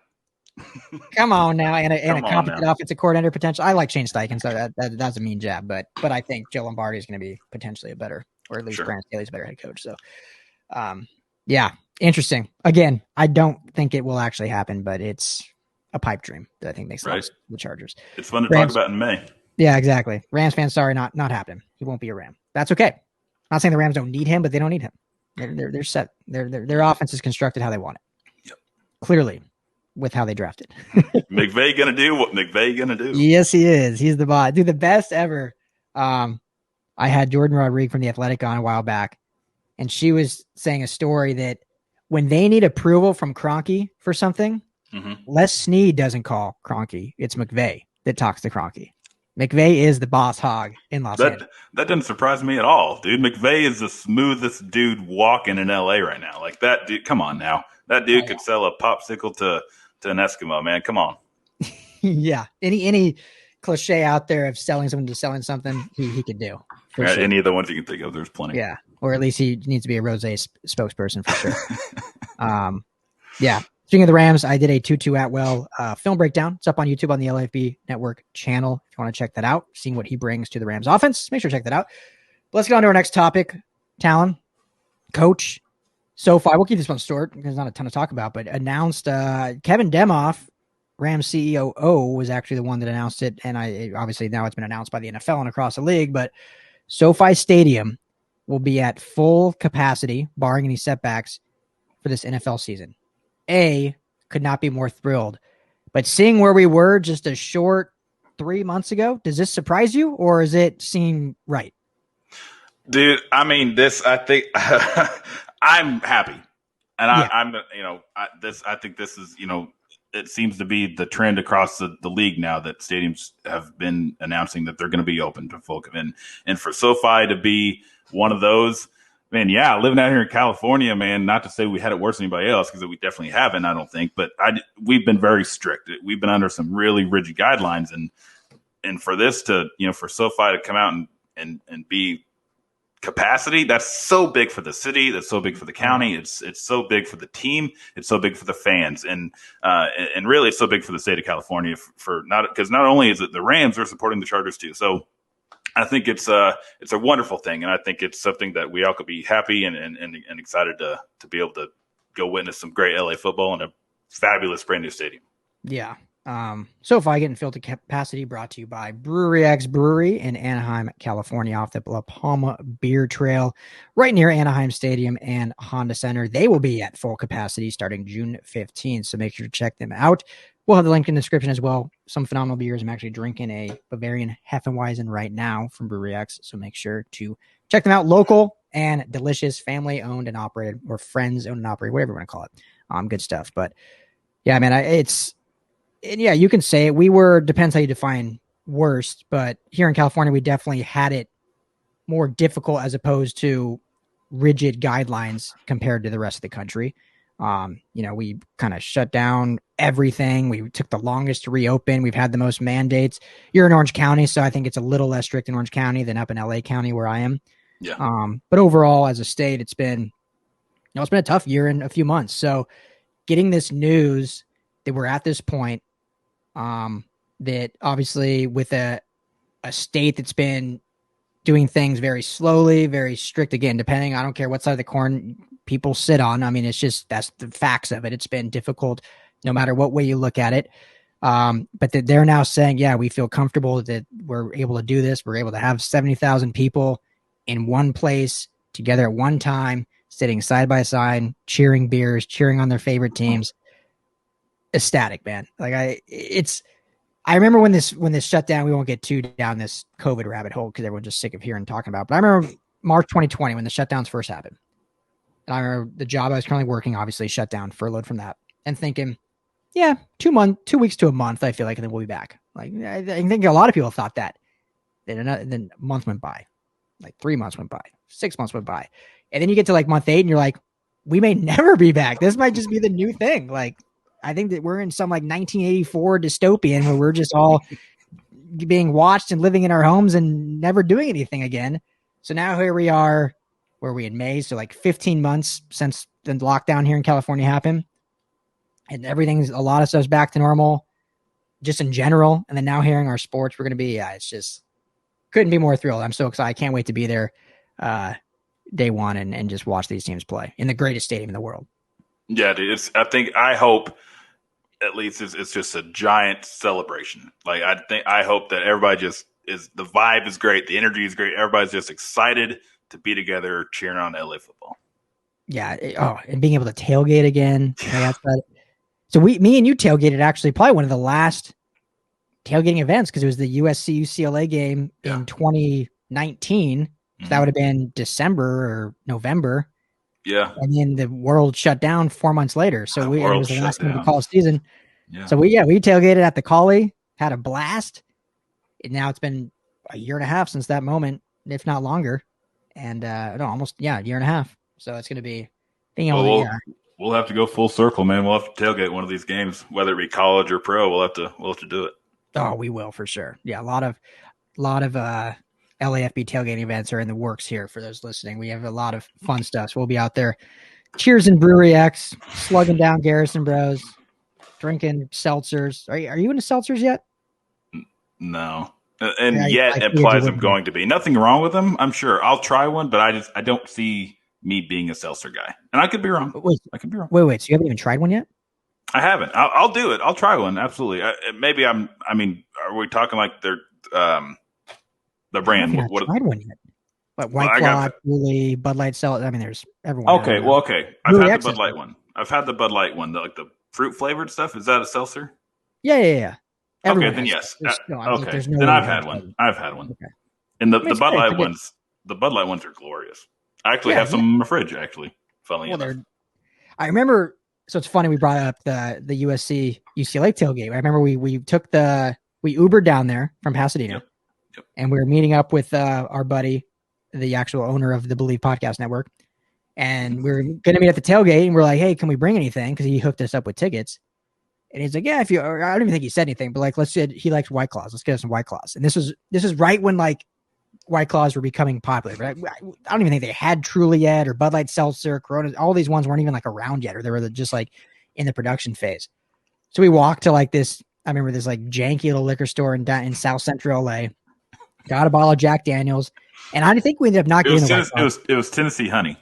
And a competent offensive coordinator potential. I like Shane Steichen, so that's a mean jab, but I think Joe Lombardi is going to be potentially a better, or at least Brandon Staley's a better head coach. So Yeah, interesting. Again, I don't think it will actually happen, but it's a pipe dream that I think makes sense. The Chargers. It's fun to Rams, talk about in May. Yeah, exactly. Rams fans, sorry, not happening. He won't be a Ram. That's okay. I'm not saying the Rams don't need him, but they don't need him. They're set. Their offense is constructed how they want it. Yep. Clearly, with how they drafted. McVay gonna do what McVay gonna do. Yes, he is. He's the boss. Dude, the best ever. I had Jordan Rodriguez from The Athletic on a while back, and she was saying a story that when they need approval from Kroenke for something, Les Snead doesn't call Kroenke. It's McVay that talks to Kroenke. McVay is the boss hog in Los Angeles. That doesn't surprise me at all, dude. McVay is the smoothest dude walking in LA right now. Like that dude, come on now. That dude could sell a popsicle to an Eskimo, man. Come on. Yeah. Any cliche out there of selling someone to selling something, he could do. Sure. Any of the ones you can think of, there's plenty. Yeah. Or at least he needs to be a Rosé spokesperson for sure. Yeah. Speaking of the Rams, I did a Tutu Atwell film breakdown. It's up on YouTube on the LAFB network channel. If you want to check that out, seeing what he brings to the Rams offense, make sure to check that out. But let's get on to our next topic. Talon, coach, SoFi. We'll keep this one short because there's not a ton to talk about, but announced Kevin Demoff, Rams CEO, was actually the one that announced it. And obviously now it's been announced by the NFL and across the league, but SoFi Stadium will be at full capacity, barring any setbacks, for this NFL season. Could not be more thrilled. But seeing where we were just a short 3 months ago, does this surprise you, or does it seem right? Dude, I mean, I think I'm happy. And I think this is, it seems to be the trend across the league now that stadiums have been announcing that they're going to be open to folk. And for SoFi to be one of those, man, yeah, living out here in California, man, not to say we had it worse than anybody else, because we definitely haven't, I don't think, but we've been very strict. We've been under some really rigid guidelines. And for this to, for SoFi to come out and be capacity, that's so big for the city, that's so big for the county, it's so big for the team, it's so big for the fans, and really it's so big for the state of California because not only is it the Rams, are supporting the Chargers too. So I think it's a wonderful thing, and I think it's something that we all could be happy and excited to be able to go witness some great LA football in a fabulous brand new stadium. Yeah. SoFi getting filled to capacity, brought to you by Brewery X Brewery in Anaheim, California, off the La Palma Beer Trail, right near Anaheim Stadium and Honda Center. They will be at full capacity starting June 15th, so make sure to check them out. We'll have the link in the description as well. Some phenomenal beers. I'm actually drinking a Bavarian Hefeweizen right now from Brewery X, so make sure to check them out. Local and delicious, family-owned and operated, or friends-owned and operated, whatever you want to call it. Good stuff. But, yeah, man, yeah, you can say it. Depends how you define worst, but here in California, we definitely had it more difficult as opposed to rigid guidelines compared to the rest of the country. We kind of shut down everything. We took the longest to reopen. We've had the most mandates. You're in Orange County, so I think it's a little less strict in Orange County than up in LA County where I am. Yeah. But overall, as a state, it's been a tough year and a few months. So getting this news that we're at this point, that obviously with a state that's been doing things very slowly, very strict, again, depending, I don't care what side of the coin people sit on. I mean, that's the facts of it. It's been difficult no matter what way you look at it. But that they're now saying, yeah, we feel comfortable that we're able to do this. We're able to have 70,000 people in one place together at one time, sitting side by side, cheering beers, cheering on their favorite teams. Ecstatic, man. I remember when this shut down, we won't get too down this COVID rabbit hole because everyone's just sick of hearing talking about it. But I remember March 2020 when the shutdowns first happened. And I remember the job I was currently working, obviously shut down, furloughed from that, and thinking, yeah, 2 weeks to a month, I feel like, and then we'll be back. I think a lot of people thought that. Then a month went by, 3 months went by, 6 months went by. And then you get to month 8 and you're like, we may never be back. This might just be the new thing. I think that we're in some 1984 dystopian where we're just all being watched and living in our homes and never doing anything again. So now here we are, where we in May, so 15 months since the lockdown here in California happened, and a lot of stuff's back to normal, just in general. And then now hearing our sports, we're going to be, it's just couldn't be more thrilled. I'm so excited. I can't wait to be there. day one and just watch these teams play in the greatest stadium in the world. Yeah, dude. I hope at least it's just a giant celebration. Like I hope that everybody just the vibe is great, the energy is great. Everybody's just excited to be together cheering on LA football. Yeah. And being able to tailgate again. Yeah. So me and you tailgated actually probably one of the last tailgating events because it was the USC UCLA game in 2019. So that would have been December or November. Yeah. And then the world shut down 4 months later. So it was the last game of the college season. Yeah. So we tailgated at the Collie, had a blast. And now it's been a year and a half since that moment, if not longer. And almost a year and a half. So it's going to be we'll have to go full circle, man. We'll have to tailgate one of these games, whether it be college or pro. We'll have to do it. Oh, we will for sure. Yeah, a lot of LAFB tailgating events are in the works here for those listening. We have a lot of fun stuff. So we'll be out there. Cheers in Brewery X, slugging down Garrison Bros, drinking seltzers. Are you into seltzers yet? No. And yet implies I'm going to be. Nothing wrong with them, I'm sure. I'll try one, but I don't see me being a seltzer guy. And I could be wrong. I could be wrong. Wait. So you haven't even tried one yet? I haven't. I'll do it. I'll try one. Absolutely. Are we talking like they're the brand? What tried one yet? But White Claw, Truly, Bud Light, Seltzer. I mean, there's everyone. Okay. Well, okay. I've had the Bud Light one. I've had the Bud Light one, like the fruit flavored stuff. Is that a seltzer? Yeah. Okay, then yes. Okay, then I've had one. Okay. And the Bud Light ones, are glorious. I actually have some in my fridge. Actually, funnily enough. I remember. So it's funny we brought up the USC UCLA tailgate. I remember we Ubered down there from Pasadena, yep. And we were meeting up with our buddy, the actual owner of the Believe Podcast Network, and we were going to meet at the tailgate. And we're like, "Hey, can we bring anything?" Because he hooked us up with tickets. And he's like, "Yeah, if you," I don't even think he said anything, but like, he likes White Claws. Let's get us some White Claws. And this is right when like White Claws were becoming popular. But I don't even think they had Truly yet, or Bud Light Seltzer, Corona. All these ones weren't even like around yet, or they were just like in the production phase. So we walked to like this. I remember this like janky little liquor store in South Central LA. Got a bottle of Jack Daniels, and I think we ended up not getting the White Claws. It was Tennessee Honey.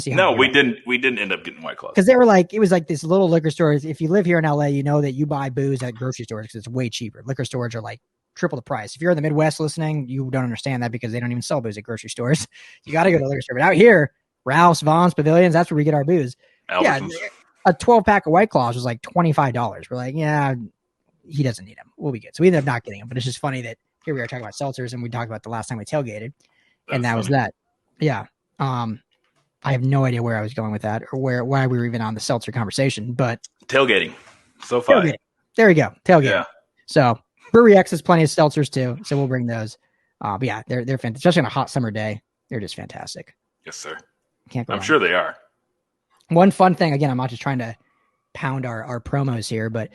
No, we didn't end up getting White Claws because they were like, it was like this little liquor store. If you live here in LA, you know that you buy booze at grocery stores because it's way cheaper. Liquor stores are like triple the price. If you're in the Midwest listening, you don't understand that because they don't even sell booze at grocery stores. You got to go to the liquor store. But out here, Ralph's, Vaughn's, Pavilions, that's where we get our booze. Albertsons. Yeah, a 12-pack of White Claws was like $25. We're like, yeah, he doesn't need them. We'll be good. So we ended up not getting them. But it's just funny that here we are talking about seltzers, and we talked about the last time we tailgated, and that was that. Yeah. I have no idea where I was going with that or why we were even on the seltzer conversation, but tailgating. SoFi. Tailgating. There we go. Tailgating. Yeah. So Brewery X has plenty of seltzers too. So we'll bring those. But yeah, they're fantastic. Especially on a hot summer day. They're just fantastic. Yes, sir. Can't go I'm wrong. sure they are. One fun thing, again, I'm not just trying to pound our promos here, but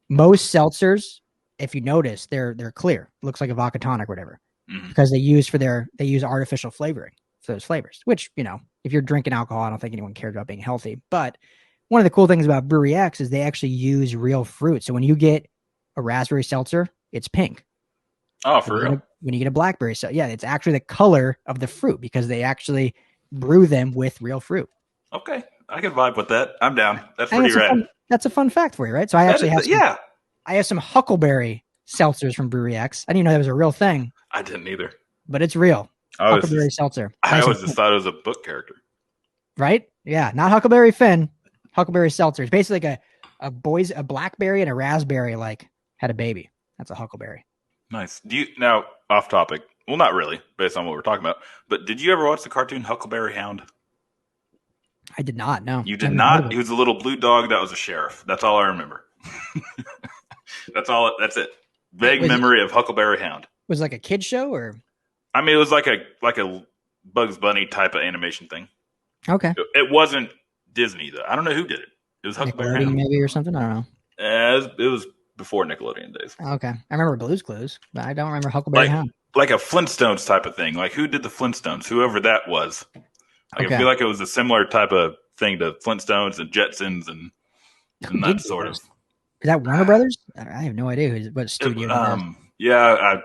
most seltzers, if you notice, they're clear. Looks like a vodka tonic or whatever. Mm-hmm. Because they use artificial flavoring for those flavors, which, you know, if you're drinking alcohol, I don't think anyone cares about being healthy. But one of the cool things about Brewery X is they actually use real fruit. So when you get a raspberry seltzer, it's pink. Oh, for real? When you get a blackberry seltzer, yeah, it's actually the color of the fruit because they actually brew them with real fruit. Okay. I can vibe with that. I'm down. That's pretty rad. That's a fun fact for you, right? So I have some Huckleberry seltzers from Brewery X. I didn't know that was a real thing. I didn't either. But it's real. Huckleberry seltzer. I always just thought it was a book character. Right? Yeah. Not Huckleberry Finn. Huckleberry seltzer. It's basically like a blackberry and a raspberry like had a baby. That's a Huckleberry. Nice. Now off topic? Well, not really, based on what we're talking about. But did you ever watch the cartoon Huckleberry Hound? I did not. No. You did not. He was a little blue dog that was a sheriff. That's all I remember. That's it. Vague memory of Huckleberry Hound. Was it like a kid show or? I mean, it was like a Bugs Bunny type of animation thing. Okay. It wasn't Disney though. I don't know who did it. It was Huckleberry Hound maybe or something. I don't know. It was before Nickelodeon days. Okay, I remember Blue's Clues, but I don't remember Huckleberry Hound. Like a Flintstones type of thing. Like who did the Flintstones? Whoever that was. I feel like it was a similar type of thing to Flintstones and Jetsons and that sort of. Is that Warner Brothers? I have no idea what studio. Yeah,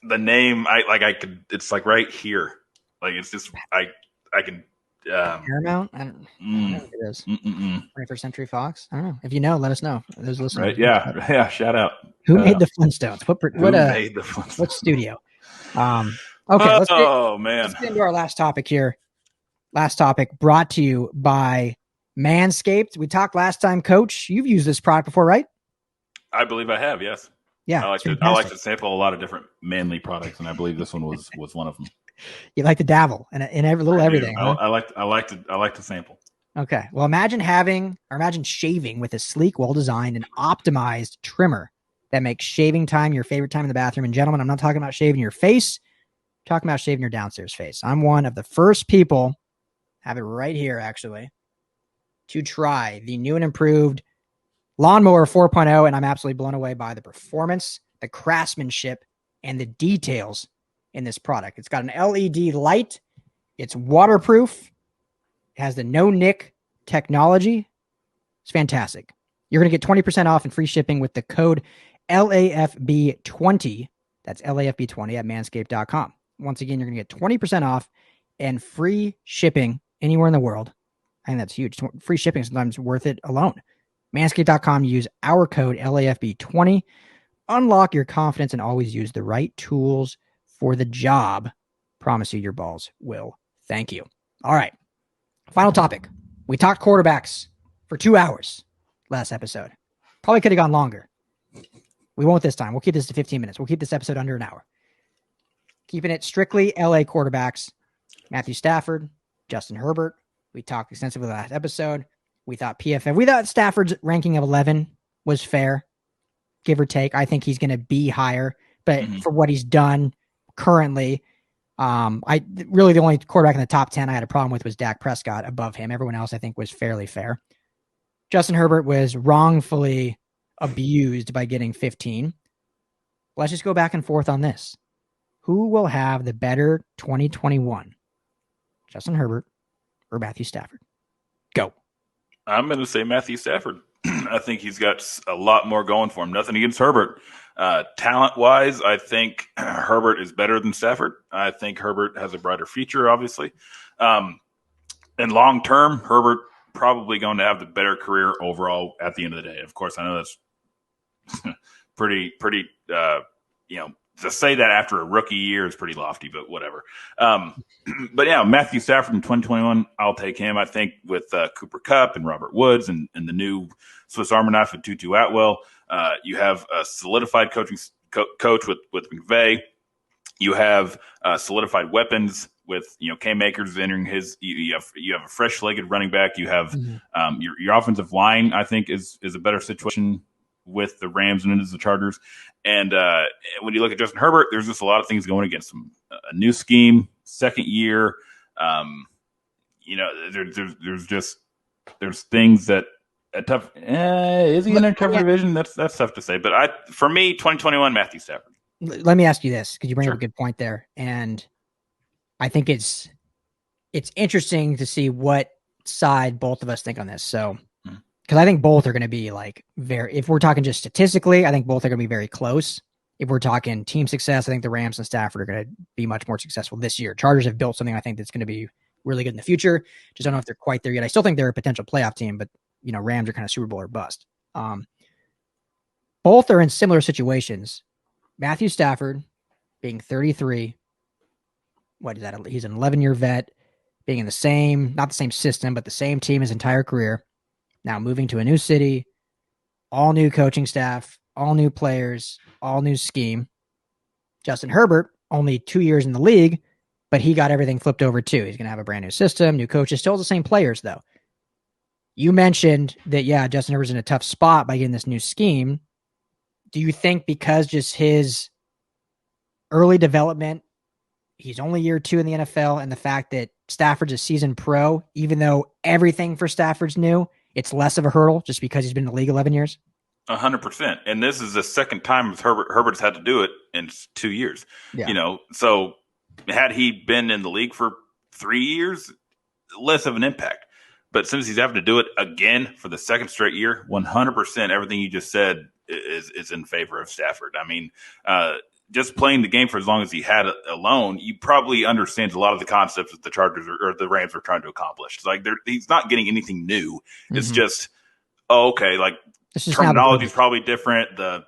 the name it's like right here. Like it's just I can. Paramount? I don't know what it is. 21st Century Fox? I don't know. If you know, let us know. Those listeners. Right? Yeah. Shout out. Who made the Flintstones? Who made the Flintstones? What studio? Okay, let's get into our last topic here. Last topic brought to you by Manscaped. We talked last time, Coach. You've used this product before, right? I believe I have, yes. Yeah. I like to sample a lot of different manly products, and I believe this one was one of them. You like to dabble in every little everything. Huh? I like to sample. Okay. Well, imagine shaving with a sleek, well-designed, and optimized trimmer that makes shaving time your favorite time in the bathroom. And gentlemen, I'm not talking about shaving your face. I'm talking about shaving your downstairs face. I'm one of the first people, have it right here actually, to try the new and improved Lawnmower 4.0, and I'm absolutely blown away by the performance, the craftsmanship, and the details in this product. It's got an LED light. It's waterproof. It has the no-nick technology. It's fantastic. You're going to get 20% off and free shipping with the code LAFB20. That's LAFB20 at manscaped.com. Once again, you're going to get 20% off and free shipping anywhere in the world. I think that's huge. Free shipping is sometimes worth it alone. Manscaped.com. Use our code LAFB20. Unlock your confidence and always use the right tools for the job. Promise you your balls will thank you. All right. Final topic. We talked quarterbacks for 2 hours last episode. Probably could have gone longer. We won't this time. We'll keep this to 15 minutes. We'll keep this episode under an hour. Keeping it strictly LA quarterbacks. Matthew Stafford, Justin Herbert. We talked extensively last episode. We thought Stafford's ranking of 11 was fair, give or take. I think he's going to be higher, but for what he's done currently, the only quarterback in the top 10 I had a problem with was Dak Prescott above him. Everyone else I think was fairly fair. Justin Herbert was wrongfully abused by getting 15. Let's just go back and forth on this. Who will have the better 2021? Justin Herbert or Matthew Stafford? Go. I'm going to say Matthew Stafford. I think he's got a lot more going for him. Nothing against Herbert. Talent-wise, I think Herbert is better than Stafford. I think Herbert has a brighter future, obviously. And long-term, Herbert probably going to have the better career overall at the end of the day. Of course, I know that's pretty, to say that after a rookie year is pretty lofty, but whatever. But yeah, Matthew Stafford in 2021, I'll take him. I think with Cooper Kupp and Robert Woods and the new Swiss Army knife with Tutu Atwell, you have a solidified coach with McVay. You have solidified weapons with Cam Akers entering his. You have a fresh-legged running back. You have your offensive line. I think is a better situation with the Rams and into the Chargers. And when you look at Justin Herbert, there's just a lot of things going against him. A new scheme, second year. There's things that a tough. Is he in a tough division? That's tough to say. But for me, 2021, Matthew Stafford. Let me ask you this, because you bring up a good point there, and I think it's interesting to see what side both of us think on this. So. Because I think both are going to be if we're talking just statistically, I think both are going to be very close. If we're talking team success, I think the Rams and Stafford are going to be much more successful this year. Chargers have built something I think that's going to be really good in the future. Just don't know if they're quite there yet. I still think they're a potential playoff team, but Rams are kind of Super Bowl or bust. Both are in similar situations. Matthew Stafford being 33. What is that? He's an 11-year vet, being in not the same system, but the same team his entire career. Now moving to a new city, all new coaching staff, all new players, all new scheme. Justin Herbert, only 2 years in the league, but he got everything flipped over too. He's going to have a brand new system, new coaches, still the same players though. You mentioned that, Justin Herbert's in a tough spot by getting this new scheme. Do you think because just his early development, he's only year 2 in the NFL, and the fact that Stafford's a seasoned pro, even though everything for Stafford's new, it's less of a hurdle just because he's been in the league 11 years? 100%. And this is the second time Herbert's had to do it in 2 years. Yeah. So had he been in the league for 3 years, less of an impact. But since he's having to do it again for the second straight year, 100% everything you just said is in favor of Stafford. I mean, just playing the game for as long as he had it alone, you probably understands a lot of the concepts that the Chargers or the Rams are trying to accomplish. It's like he's not getting anything new. It's just, okay, like terminology is probably different. The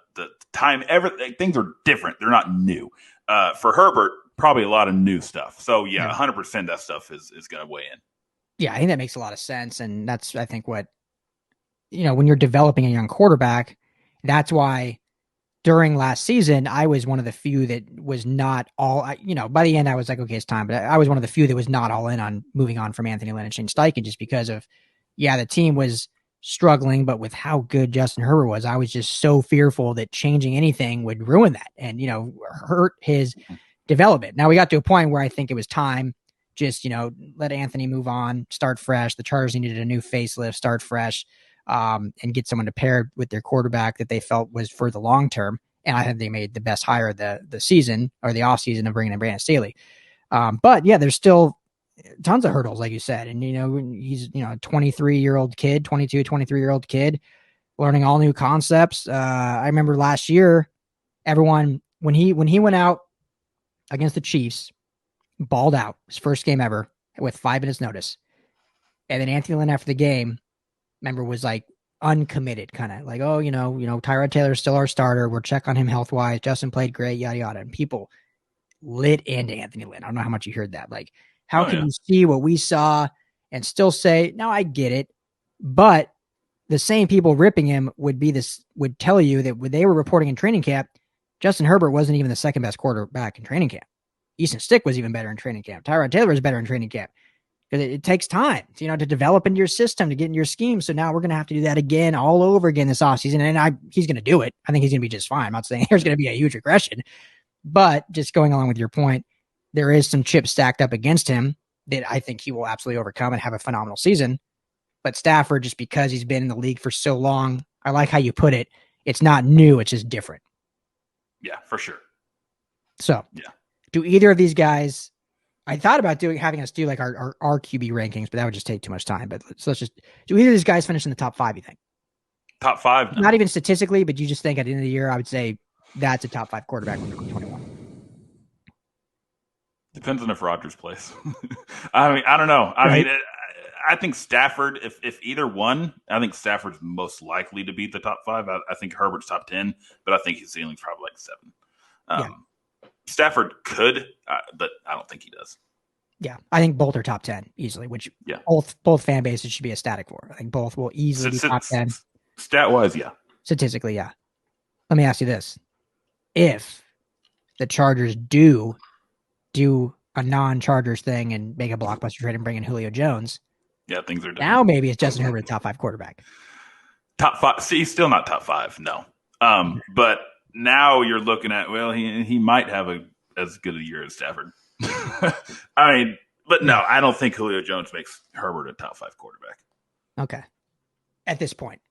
time, everything, things are different. They're not new. For Herbert, probably a lot of new stuff. So, 100% that stuff is going to weigh in. Yeah, I think that makes a lot of sense. And that's, I think, what, when you're developing a young quarterback, that's why during last season, I was one of the few that was not all, by the end, I was like, okay, it's time. But I was one of the few that was not all in on moving on from Anthony Lynn and Shane Steichen just because of, the team was struggling, but with how good Justin Herbert was, I was just so fearful that changing anything would ruin that and, hurt his development. Now we got to a point where I think it was time, just, let Anthony move on, start fresh. The Chargers needed a new facelift, start fresh. And get someone to pair with their quarterback that they felt was for the long term. And I think they made the best hire of the season or the off season of bringing in Brandon Staley. But there's still tons of hurdles, like you said. And, he's, a 23-year-old kid, 23-year-old kid learning all new concepts. I remember last year, everyone, when he went out against the Chiefs, balled out his first game ever with 5 minutes notice. And then Anthony Lynn after the game, remember, was like uncommitted, kind of like, Tyrod Taylor is still our starter. We'll check on him health wise. Justin played great, yada yada. And people lit into Anthony Lynn. I don't know how much you heard that. Like, how can you see what we saw and still say, no, I get it. But the same people ripping him would tell you that when they were reporting in training camp, Justin Herbert wasn't even the second best quarterback in training camp. Easton Stick was even better in training camp. Tyrod Taylor was better in training camp. Because it takes time, to develop into your system, to get in your scheme. So now we're going to have to do that again, all over again this offseason. And he's going to do it. I think he's going to be just fine. I'm not saying there's going to be a huge regression. But just going along with your point, there is some chips stacked up against him that I think he will absolutely overcome and have a phenomenal season. But Stafford, just because he's been in the league for so long, I like how you put it. It's not new. It's just different. Yeah, for sure. So do either of these guys... I thought about having us do like our QB rankings, but that would just take too much time. But let's just do either of these guys finish in the top 5, you think? Top 5? No. Not even statistically, but you just think at the end of the year, I would say that's a top 5 quarterback in 2021. Depends on if Rodgers plays. I mean, I don't know. I think Stafford, if either one, I think Stafford's most likely to be the top 5. I think Herbert's top 10, but I think his ceiling's probably like 7. Stafford could, but I don't think he does. Yeah, I think both are top 10 easily, which both fan bases should be ecstatic for. I think both will easily be top 10. Stat-wise, yeah. Statistically, yeah. Let me ask you this. If the Chargers do a non-Chargers thing and make a blockbuster trade and bring in Julio Jones, things are different. Now maybe it's Justin Herbert, top 5 quarterback. Top 5. See, he's still not top 5, no. But now you're looking at, he might have as good a year as Stafford. I mean, but no, I don't think Julio Jones makes Herbert a top 5 quarterback. Okay. At this point.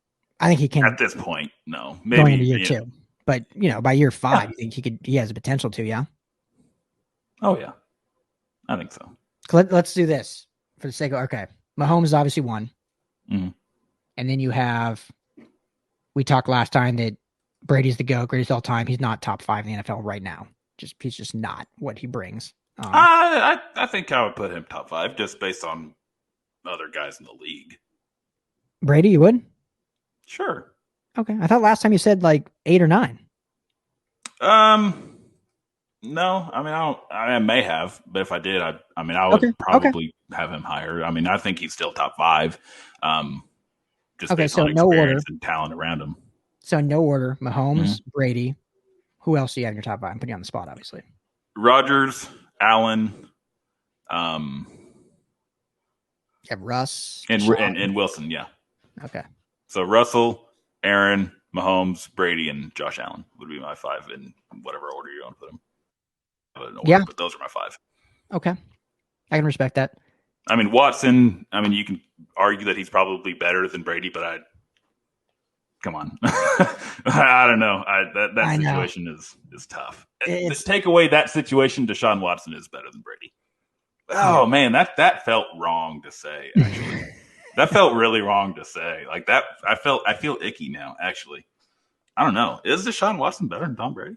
I think he can. At this point, no. Maybe going into year 2. But, by year 5, you think he has the potential to, yeah? Oh, yeah. I think so. Let's do this for the sake of, okay. Mahomes is obviously 1. Mm-hmm. And then you have, we talked last time that Brady's the GOAT, greatest all time. He's not top 5 in the NFL right now. He's just not what he brings. I think I would put him top 5 just based on other guys in the league. Brady, you would? Sure. Okay. I thought last time you said like 8 or 9. No. I mean, I may have, but if I did, I would probably have him higher. I mean, I think he's still top 5. Just based on experience and talent around him. So no order. Mahomes, Brady. Who else do you have in your top 5? I'm putting you on the spot, obviously. Rodgers, Allen. You have Russ. And Wilson, yeah. Okay. So Russell, Aaron, Mahomes, Brady, and Josh Allen would be my 5 in whatever order you want to put them. But those are my 5. Okay. I can respect that. I mean, Watson, you can argue that he's probably better than Brady, but come on. I don't know. That situation is tough. Take away that situation, Deshaun Watson is better than Brady. Oh, man, that felt wrong to say, actually. That felt really wrong to say. Like that, I feel icky now, actually. I don't know. Is Deshaun Watson better than Tom Brady?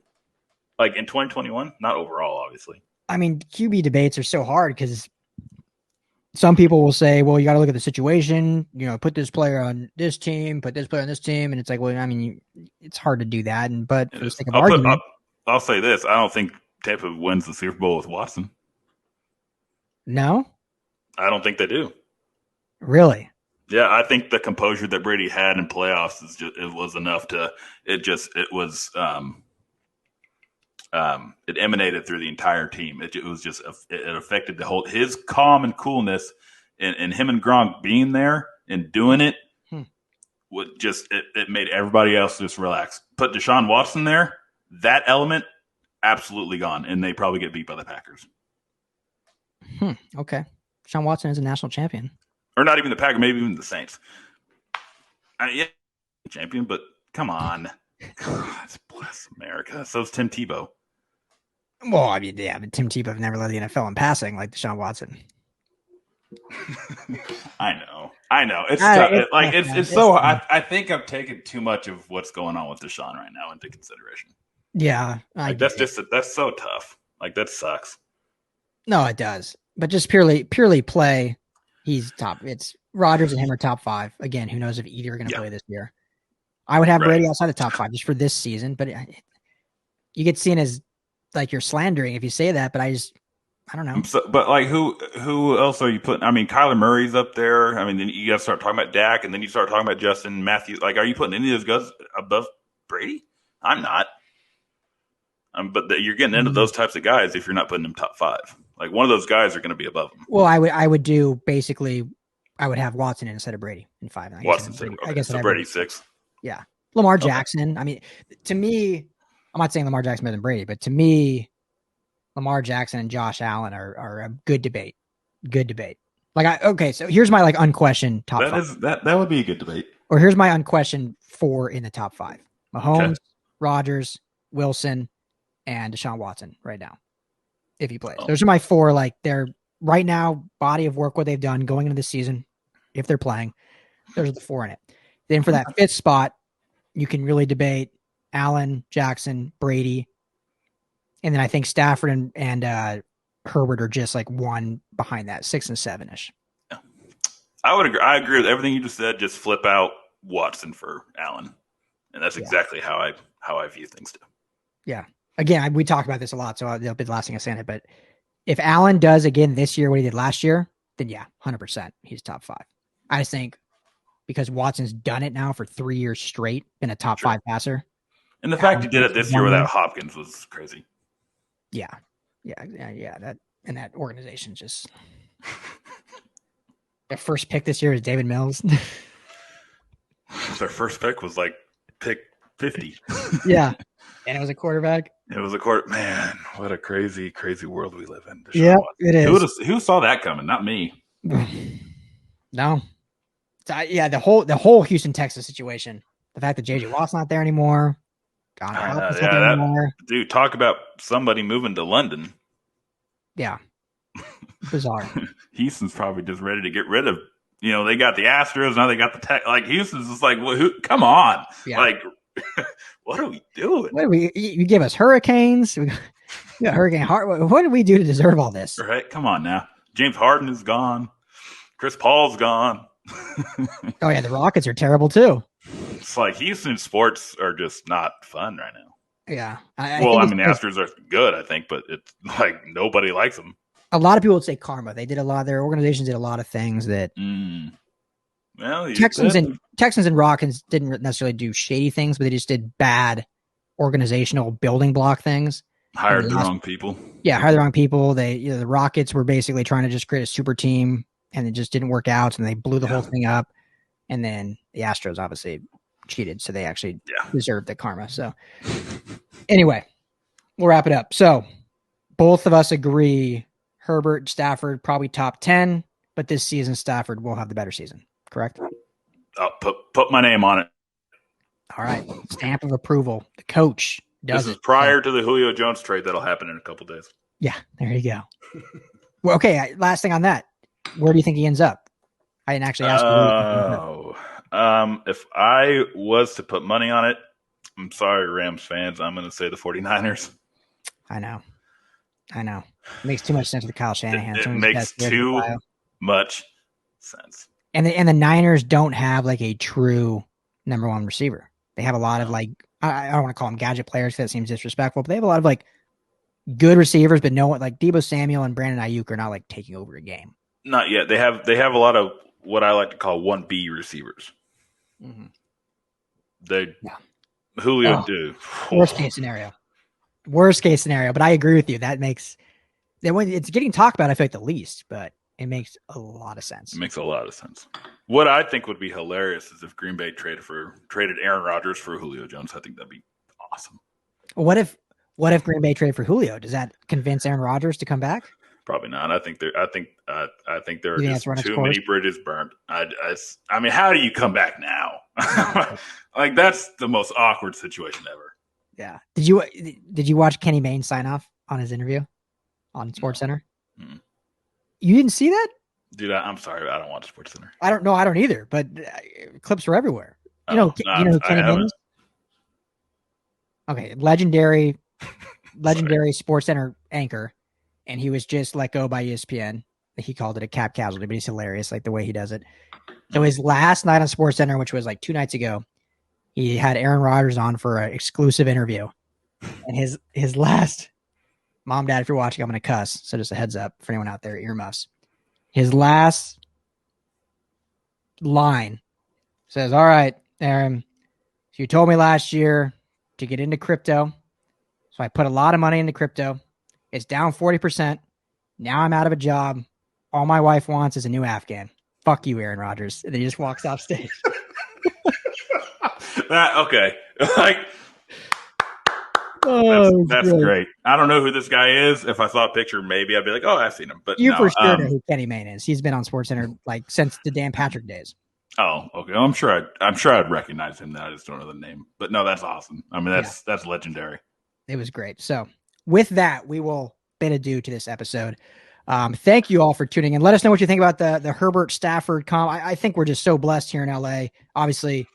Like in 2021, not overall, obviously. I mean, QB debates are so hard because some people will say, well, you got to look at the situation, put this player on this team, put this player on this team. And it's like, well, I mean, it's hard to do that. But for the sake of argument, I'll say this. I don't think Tampa wins the Super Bowl with Watson. No? I don't think they do. Really? Yeah, I think the composure that Brady had in playoffs was enough to it emanated through the entire team. It affected the whole his calm and coolness and him and Gronk being there and doing it would just it made everybody else just relax. Put Deshaun Watson there, that element absolutely gone, and they probably get beat by the Packers. Okay. Deshaun Watson is a national champion. Or not even the Packers, maybe even the Saints. Yeah, champion, but come on. God, bless America. So is Tim Tebow. Well, I mean, yeah, but Tim Tebow never led the NFL in passing like Deshaun Watson. I know. It's tough. It's so. I think I'm taking too much of what's going on with Deshaun right now into consideration. Yeah, that's so tough. Like that sucks. No, it does. But just purely play, he's top. It's Rodgers and him are top 5. Again, who knows if either are going to play this year. I would have Brady outside the top 5 just for this season, but you get seen as like you're slandering if you say that. But I don't know. But like, who else are you putting? I mean, Kyler Murray's up there. I mean, then you got to start talking about Dak, and then you start talking about Justin Matthews. Like, are you putting any of those guys above Brady? I'm not. But you're getting into those types of guys if you're not putting them top 5. Like one of those guys are going to be above him. Well, I would do basically. I would have Watson instead of Brady in 5. I guess Brady 6. Yeah, Lamar Jackson. Okay. I mean, to me, I'm not saying Lamar Jackson better than Brady, but to me, Lamar Jackson and Josh Allen are a good debate. Good debate. So here's my unquestioned top 5. That would be a good debate. Or here's my unquestioned 4 in the top 5: Mahomes, Rodgers, Wilson, and Deshaun Watson right now, if he plays. Those are my 4. They're right now body of work what they've done going into the season. If they're playing, those are the 4 in it. Then for that 5th spot, you can really debate Allen, Jackson, Brady. And then I think Stafford and Herbert are just one behind that, 6 and 7-ish. Yeah. I would agree. I agree with everything you just said. Just flip out Watson for Allen. And that's exactly how I view things too. Yeah. Again, we talk about this a lot, so that'll be the last thing I say on it. But if Allen does again this year what he did last year, then 100% he's top 5. I just think because Watson's done it now for 3 years straight, been a top 5 passer. And the fact he did it this year without Hopkins was crazy. Yeah. That organization just their first pick this year is David Mills. Their first pick was pick 50. Yeah. And it was a quarterback. It was a quarter. Man, what a crazy, crazy world we live in. Yeah, it is. Who saw that coming? Not me. No. The whole Houston, Texas situation. The fact that J.J. Watt's not there anymore. Dude, talk about somebody moving to London. Yeah. Bizarre. Houston's probably just ready to get rid of, they got the Astros, now they got the Tech. Houston's just come on. Yeah. What are we doing? You give us hurricanes. We got Hurricane Hart. What did we do to deserve all this? Right. Come on now. James Harden is gone. Chris Paul's gone. Oh, yeah. The Rockets are terrible, too. It's Houston sports are just not fun right now. Yeah. The Astros are good, I think, but it's nobody likes them. A lot of people would say karma. Their organizations did a lot of things that Well, Texans and Rockets didn't necessarily do shady things, but they just did bad organizational building block things. Hired the wrong people. Yeah, hired the wrong people. The Rockets were basically trying to just create a super team, and it just didn't work out, and they blew the whole thing up. And then the Astros obviously cheated, so they actually deserved the karma. So anyway, we'll wrap it up. So both of us agree Herbert, Stafford, probably top 10, but this season Stafford will have the better season. Correct? I'll put my name on it. All right. Stamp of approval. The coach does it. This is prior to the Julio Jones trade that'll happen in a couple days. Yeah, there you go. Well, okay, last thing on that. Where do you think he ends up? I didn't actually ask you. If I was to put money on it, I'm sorry, Rams fans, I'm going to say the 49ers. I know. It makes too much sense with Kyle Shanahan. It makes too much sense. And the Niners don't have like a true number one receiver. They have a lot of like, I don't want to call them gadget players because that seems disrespectful, but they have a lot of like good receivers, but no one like Deebo Samuel and Brandon Ayuk are not like taking over a game. Not yet. They have a lot of what I like to call 1B receivers. Mm-hmm. Julio do. Worst case scenario, but I agree with you. That makes when it's getting talked about, I feel like the least, but it makes a lot of sense. It makes a lot of sense. What I think would be hilarious is if Green Bay traded Aaron Rodgers for Julio Jones. I think that'd be awesome. What if Green Bay traded for Julio? Does that convince Aaron Rodgers to come back? Probably not. I think there are just too many bridges burnt. I mean, how do you come back now? Like that's the most awkward situation ever. Yeah. Did you watch Kenny Mayne sign off on his interview on SportsCenter? Mm-hmm. You didn't see that? Dude, I'm sorry. I don't watch SportsCenter. I don't either, but clips were everywhere. You know who Kenny Mayne is? Okay. Legendary SportsCenter anchor. And he was just let go by ESPN. He called it a cap casualty, but he's hilarious, like the way he does it. So his last night on SportsCenter, which was like 2 nights ago, he had Aaron Rodgers on for an exclusive interview. And his last, Mom, Dad, if you're watching, I'm going to cuss. So just a heads up for anyone out there, earmuffs. His last line says, "All right, Aaron, so you told me last year to get into crypto. So I put a lot of money into crypto. It's down 40%. Now I'm out of a job. All my wife wants is a new Afghan. Fuck you, Aaron Rodgers." And then he just walks off stage. Okay. Like, that's great. I don't know who this guy is. If I saw a picture, maybe I'd be like, "Oh, I've seen him." But you for sure know who Kenny Mayne is. He's been on SportsCenter like since the Dan Patrick days. Oh, okay. I'm sure I'd recognize him. I just don't know the name. But no, that's awesome. I mean, that's legendary. It was great. So with that, we will bid adieu to this episode. Thank you all for tuning in. Let us know what you think about the Herbert Stafford comp. I think we're just so blessed here in LA, obviously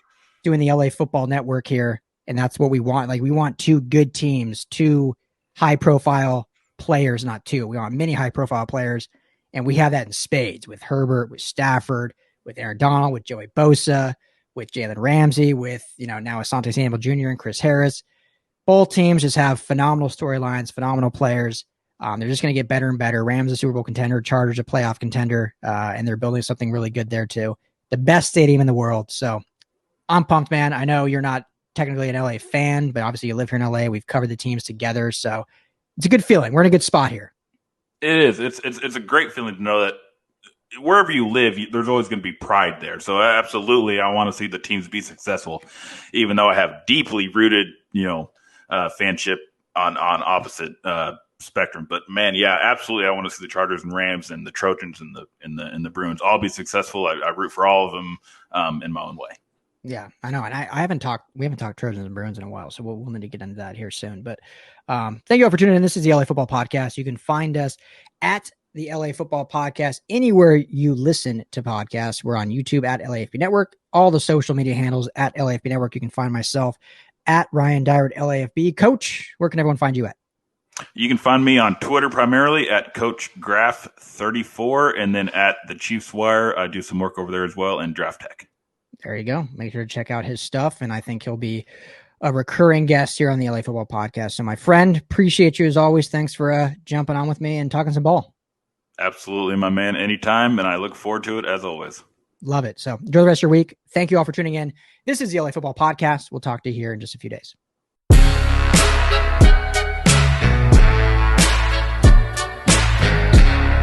doing the LA Football Network here. And that's what we want. Like we want 2 good teams, 2 high profile players, not 2. We want many high profile players. And we have that in spades with Herbert, with Stafford, with Aaron Donald, with Joey Bosa, with Jalen Ramsey, with, now Asante Samuel Jr. and Chris Harris. Both teams just have phenomenal storylines, phenomenal players. They're just going to get better and better. Rams a Super Bowl contender, Chargers a playoff contender, and they're building something really good there too. The best stadium in the world. So I'm pumped, man. I know you're not technically an LA fan, but obviously you live here in LA. We've covered the teams together, so it's a good feeling. We're in a good spot here. It is. It's a great feeling to know that wherever you live, there's always going to be pride there. So absolutely, I want to see the teams be successful, even though I have deeply rooted, fanship on opposite spectrum. But man, yeah, absolutely, I want to see the Chargers and Rams and the Trojans and the Bruins all be successful. I root for all of them in my own way. Yeah, I know. And we haven't talked Trojans and Bruins in a while, so we'll need to get into that here soon. But thank you all for tuning in. This is the LA Football Podcast. You can find us at the LA Football Podcast anywhere you listen to podcasts. We're on YouTube at LAFB Network, all the social media handles at LAFB Network. You can find myself at Ryan Dyrud LAFB. Coach, where can everyone find you at? You can find me on Twitter primarily at Coach Graff 34, and then at the Chiefs Wire. I do some work over there as well, and Draft Tech. There you go. Make sure to check out his stuff, and I think he'll be a recurring guest here on the LA Football Podcast. So, my friend, appreciate you as always. Thanks for jumping on with me and talking some ball. Absolutely, my man. Anytime, and I look forward to it as always. Love it. So, enjoy the rest of your week. Thank you all for tuning in. This is the LA Football Podcast. We'll talk to you here in just a few days.